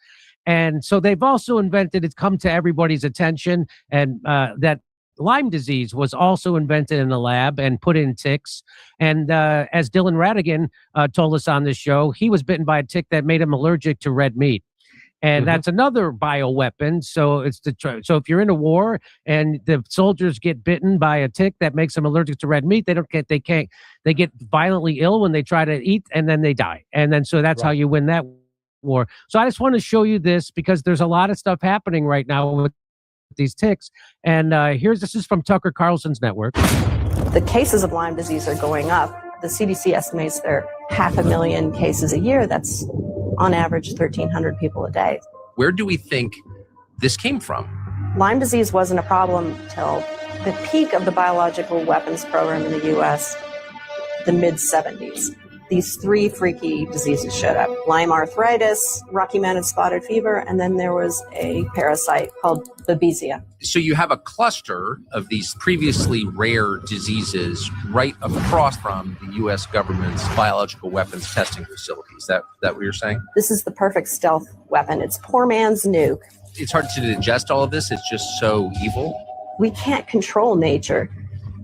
And so they've also invented, it's come to everybody's attention, and that Lyme disease was also invented in a lab and put in ticks. And as Dylan Radigan told us on this show, he was bitten by a tick that made him allergic to red meat. And that's another bioweapon. So it's so if you're in a war and the soldiers get bitten by a tick that makes them allergic to red meat, they get violently ill when they try to eat, and then they die. And then so that's how you win that war. So I just want to show you this because there's a lot of stuff happening right now with these ticks. And this is from Tucker Carlson's network. The cases of Lyme disease are going up. The CDC estimates there are 500,000 cases a year. That's on average 1,300 people a day. Where do we think this came from? Lyme disease wasn't a problem till the peak of the biological weapons program in the U.S., the mid-'70s. These three freaky diseases showed up: Lyme arthritis, Rocky Mountain spotted fever, and then there was a parasite called Babesia. So you have a cluster of these previously rare diseases right across from the U.S. government's biological weapons testing facilities. Is that what you're saying? This is the perfect stealth weapon. It's poor man's nuke. It's hard to digest all of this. It's just so evil. We can't control nature.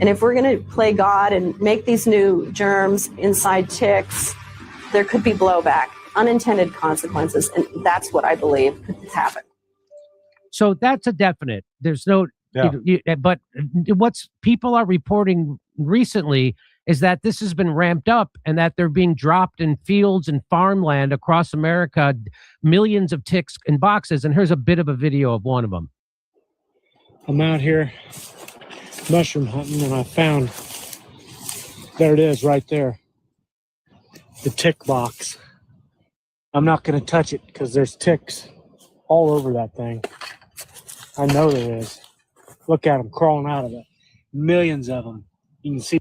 And if we're going to play God and make these new germs inside ticks, there could be blowback, unintended consequences. And that's what I believe could happen. So that's a definite. There's no, but what's people are reporting recently is that this has been ramped up and that they're being dropped in fields and farmland across America, millions of ticks in boxes. And here's a bit of a video of one of them. I'm out here mushroom hunting, and I found, there it is right there, the tick box. I'm not going to touch it because there's ticks all over that thing. I know there is. Look at them crawling out of it. Millions of them. You can see.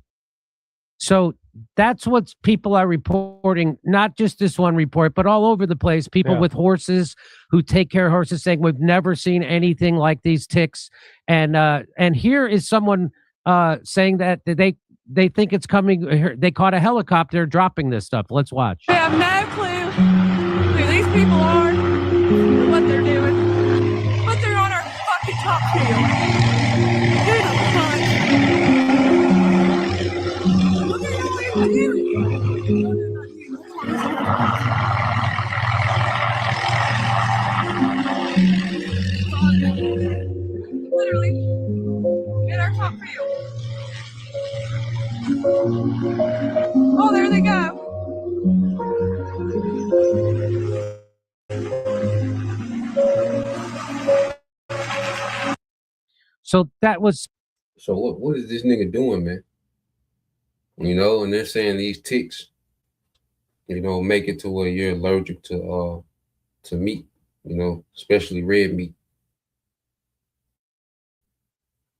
So that's what people are reporting, not just this one report, but all over the place. People with horses who take care of horses saying, we've never seen anything like these ticks. And here is someone saying that they think it's coming. They caught a helicopter dropping this stuff. Let's watch. I have no clue who these people are, or what they're doing, but they're on our fucking top field. Who the fuck? What are you doing? Literally in our top field. Oh, there they go. So that was. So what is this nigga doing, man? You know, and they're saying these ticks, you know, make it to where you're allergic to meat, you know, especially red meat.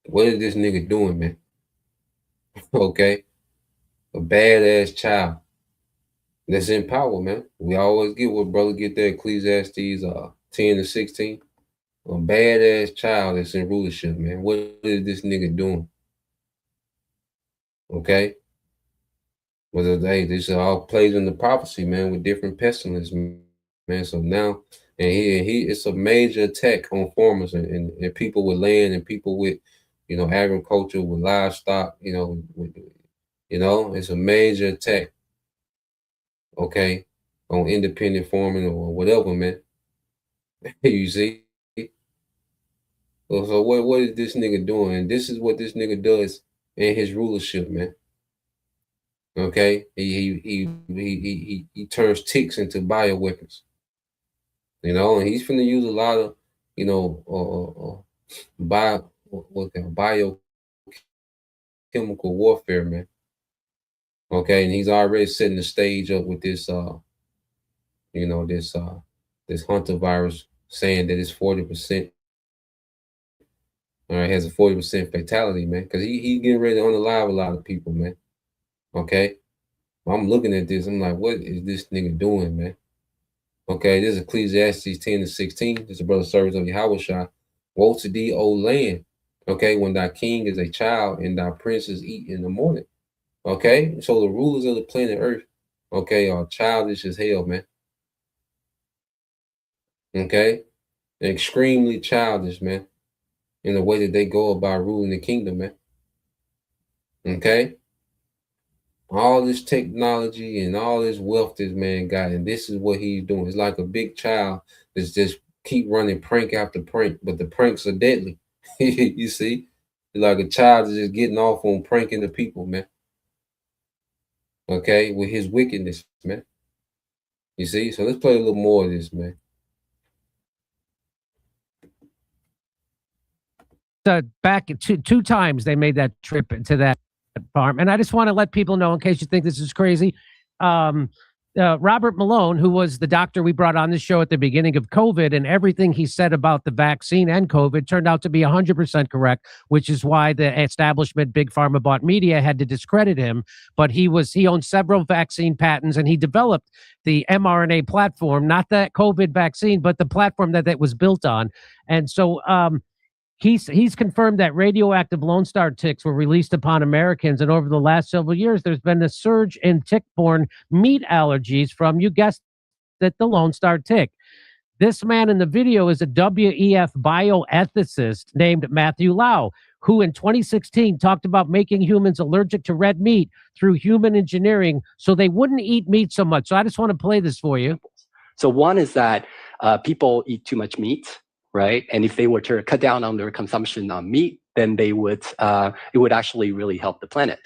What is this nigga doing, man? Okay. A badass child that's in power, man. We always get what brother get there, Ecclesiastes 10 and 16. A badass child that's in rulership, man. What is this nigga doing? Okay. Well, hey, this all plays in the prophecy, man, with different pestilence, man. So now, and it's a major attack on farmers and people with land and people with, you know, agriculture, with livestock, you know, You know, it's a major attack, okay, on independent farming or whatever, man. You see? So what is this nigga doing? And this is what this nigga does in his rulership, man. Okay, he turns ticks into bioweapons. You know, and he's finna use a lot of, you know, biochemical warfare, man. Okay, and he's already setting the stage up with this, you know, this Hunter virus, saying that it's 40%. All right, has a 40% fatality, man, because he getting ready to unalive a lot of people, man. Okay, I'm looking at this, I'm like, what is this nigga doing, man? Okay, this is Ecclesiastes 10-16. This is brother service of Yahweh. Woe to thee, O land. Okay, when thy king is a child and thy princes eat in the morning. Okay, so the rulers of the planet Earth, okay, are childish as hell, man. Okay, extremely childish, man, in the way that they go about ruling the kingdom, man. Okay, all this technology and all this wealth this man got, and this is what he's doing. It's like a big child that's just keep running prank after prank, but the pranks are deadly. You see, it's like a child is just getting off on pranking the people, man. Okay, with his wickedness, man. You see, so let's play a little more of this, man. Back two times they made that trip to that farm, and I just want to let people know, in case you think this is crazy, Robert Malone, who was the doctor we brought on this show at the beginning of COVID, and everything he said about the vaccine and COVID turned out to be 100% correct, which is why the establishment Big Pharma bought media had to discredit him. But he owned several vaccine patents, and he developed the mRNA platform, not the COVID vaccine, but the platform that was built on. And so he's confirmed that radioactive Lone Star ticks were released upon Americans, and over the last several years, there's been a surge in tick-borne meat allergies from, you guessed it, the Lone Star tick. This man in the video is a WEF bioethicist named Matthew Lau, who in 2016 talked about making humans allergic to red meat through human engineering so they wouldn't eat meat so much. So I just want to play this for you. So one is that people eat too much meat, right? And if they were to cut down on their consumption on meat, then they would it would actually really help the planet.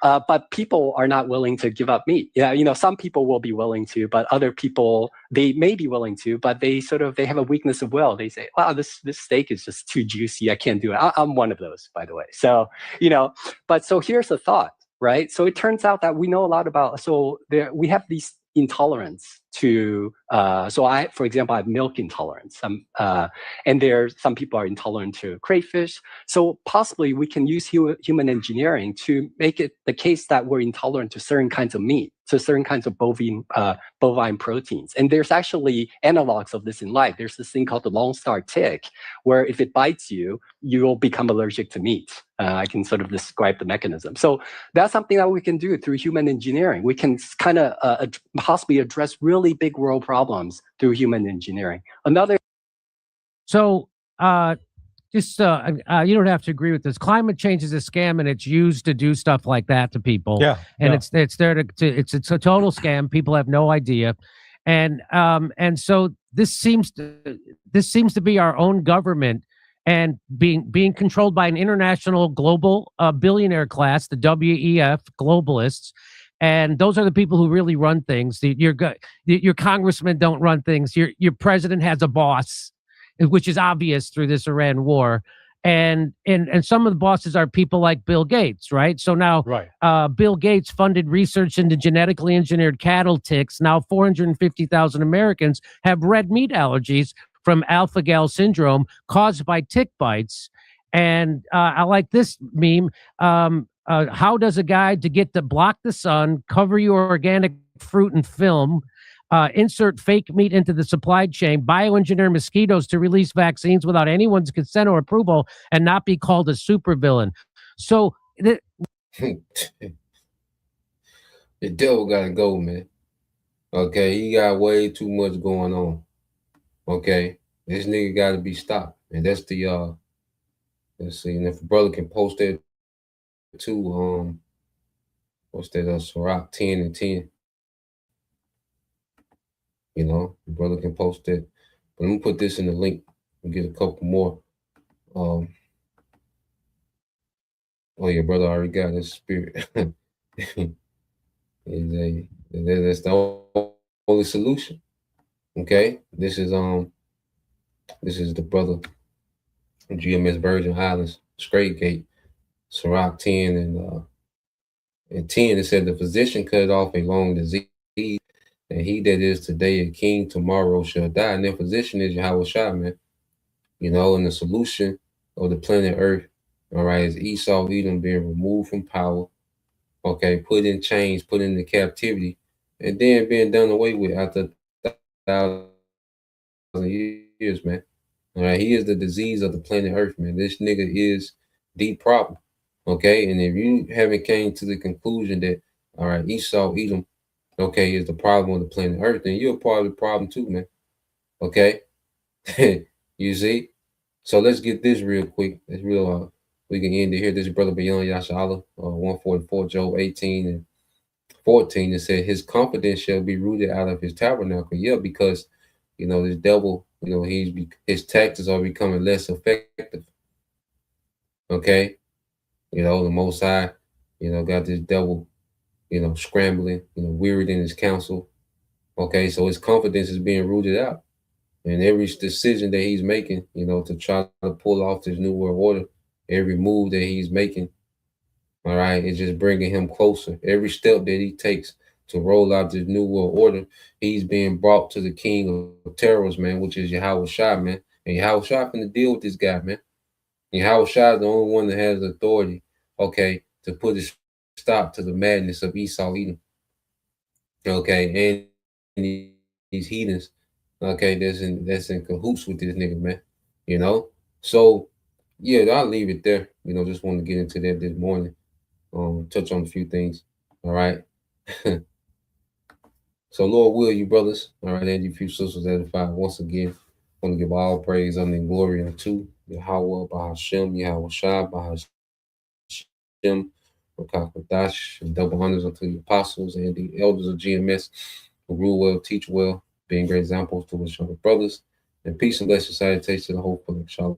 But people are not willing to give up meat. Yeah, you know, some people will be willing to, but other people, they may be willing to, but they have a weakness of will. They say, "Wow, this steak is just too juicy. I can't do it." I'm one of those, by the way. So, you know, but so here's the thought, right? So it turns out that we know a lot about. So we have these intolerance to for example, I have milk intolerance, and some people are intolerant to crayfish. So possibly we can use human engineering to make it the case that we're intolerant to certain kinds of meat, to certain kinds of bovine proteins. And there's actually analogs of this in life. There's this thing called the Lone Star tick, where if it bites you, you'll become allergic to meat. I can sort of describe the mechanism. So that's something that we can do through human engineering. We can kind of possibly address really big world problems through human engineering. So you don't have to agree with this. Climate change is a scam, and it's used to do stuff like that to people. Yeah, and yeah. it's there it's a total scam. People have no idea, and so this seems to be our own government, and being controlled by an international global billionaire class, the WEF globalists. And those are the people who really run things. Your congressmen don't run things. Your president has a boss, which is obvious through this Iran war. And some of the bosses are people like Bill Gates, right? So now Bill Gates funded research into genetically engineered cattle ticks. Now 450,000 Americans have red meat allergies from alpha-gal syndrome caused by tick bites. And I like this meme. How does a guide to get to block the sun, cover your organic fruit and film, insert fake meat into the supply chain, bioengineer mosquitoes to release vaccines without anyone's consent or approval, and not be called a supervillain? So the devil gotta go, man. Okay, he got way too much going on. Okay, this nigga gotta be stopped, and that's the let's see, and if a brother can post that too, what's that? Sirach 10 and 10. You know, the brother can post it. But I'm gonna put this in the link and get a couple more. Oh, your brother already got his spirit. That's the only solution. Okay, this is the brother from GMS Virgin Islands, Straight Gate, Sirach 10 and 10. It said the physician cut off a long disease, and he that is today a king tomorrow shall die. And the physician is Yahweh Shai, man. You know, and the solution of the planet Earth, all right, is Esau, Edom being removed from power, okay, put in chains, put into captivity, and then being done away with after 1,000 years, man. All right, he is the disease of the planet Earth, man. This nigga is the problem, okay? And if you haven't came to the conclusion that, all right, Esau, Edom, okay, is the problem of the planet Earth, then you're a part of the problem too, man, okay? You see? So let's get this real quick. It's real. We can end it here. This is Brother Beyond Yashala, 144, Job 18 and 14. It said, his confidence shall be rooted out of his tabernacle. Yeah, because, you know, this devil, you know, his tactics are becoming less effective. Okay? You know, the Most High, you know, got this devil, you know, scrambling, you know, wearied in his counsel. Okay? So his confidence is being rooted out. And every decision that he's making, you know, to try to pull off this new world order, every move that he's making, all right, is just bringing him closer. Every step that he takes to roll out this new world order, he's being brought to the king of terrors, man, which is Yahweh Shai, man. And Yahweh Shai finna deal with this guy, man. Yahweh Shai is the only one that has authority, okay, to put a stop to the madness of Esau Edom. Okay, and these heathens, okay, that's in cahoots with this nigga, man. You know? So yeah, I'll leave it there. You know, just want to get into that this morning. Touch on a few things. All right. So Lord will you brothers, all right, and you few sisters edified once again. I want to give all praise, honor, and glory unto Yahweh, Bahashem, Yahweh Shai, Bahashem, Rakakadash, and double honors unto the apostles and the elders of GMS who rule well, teach well, being great examples to the younger brothers. And peace and blessings salutations to the whole public. Shalom.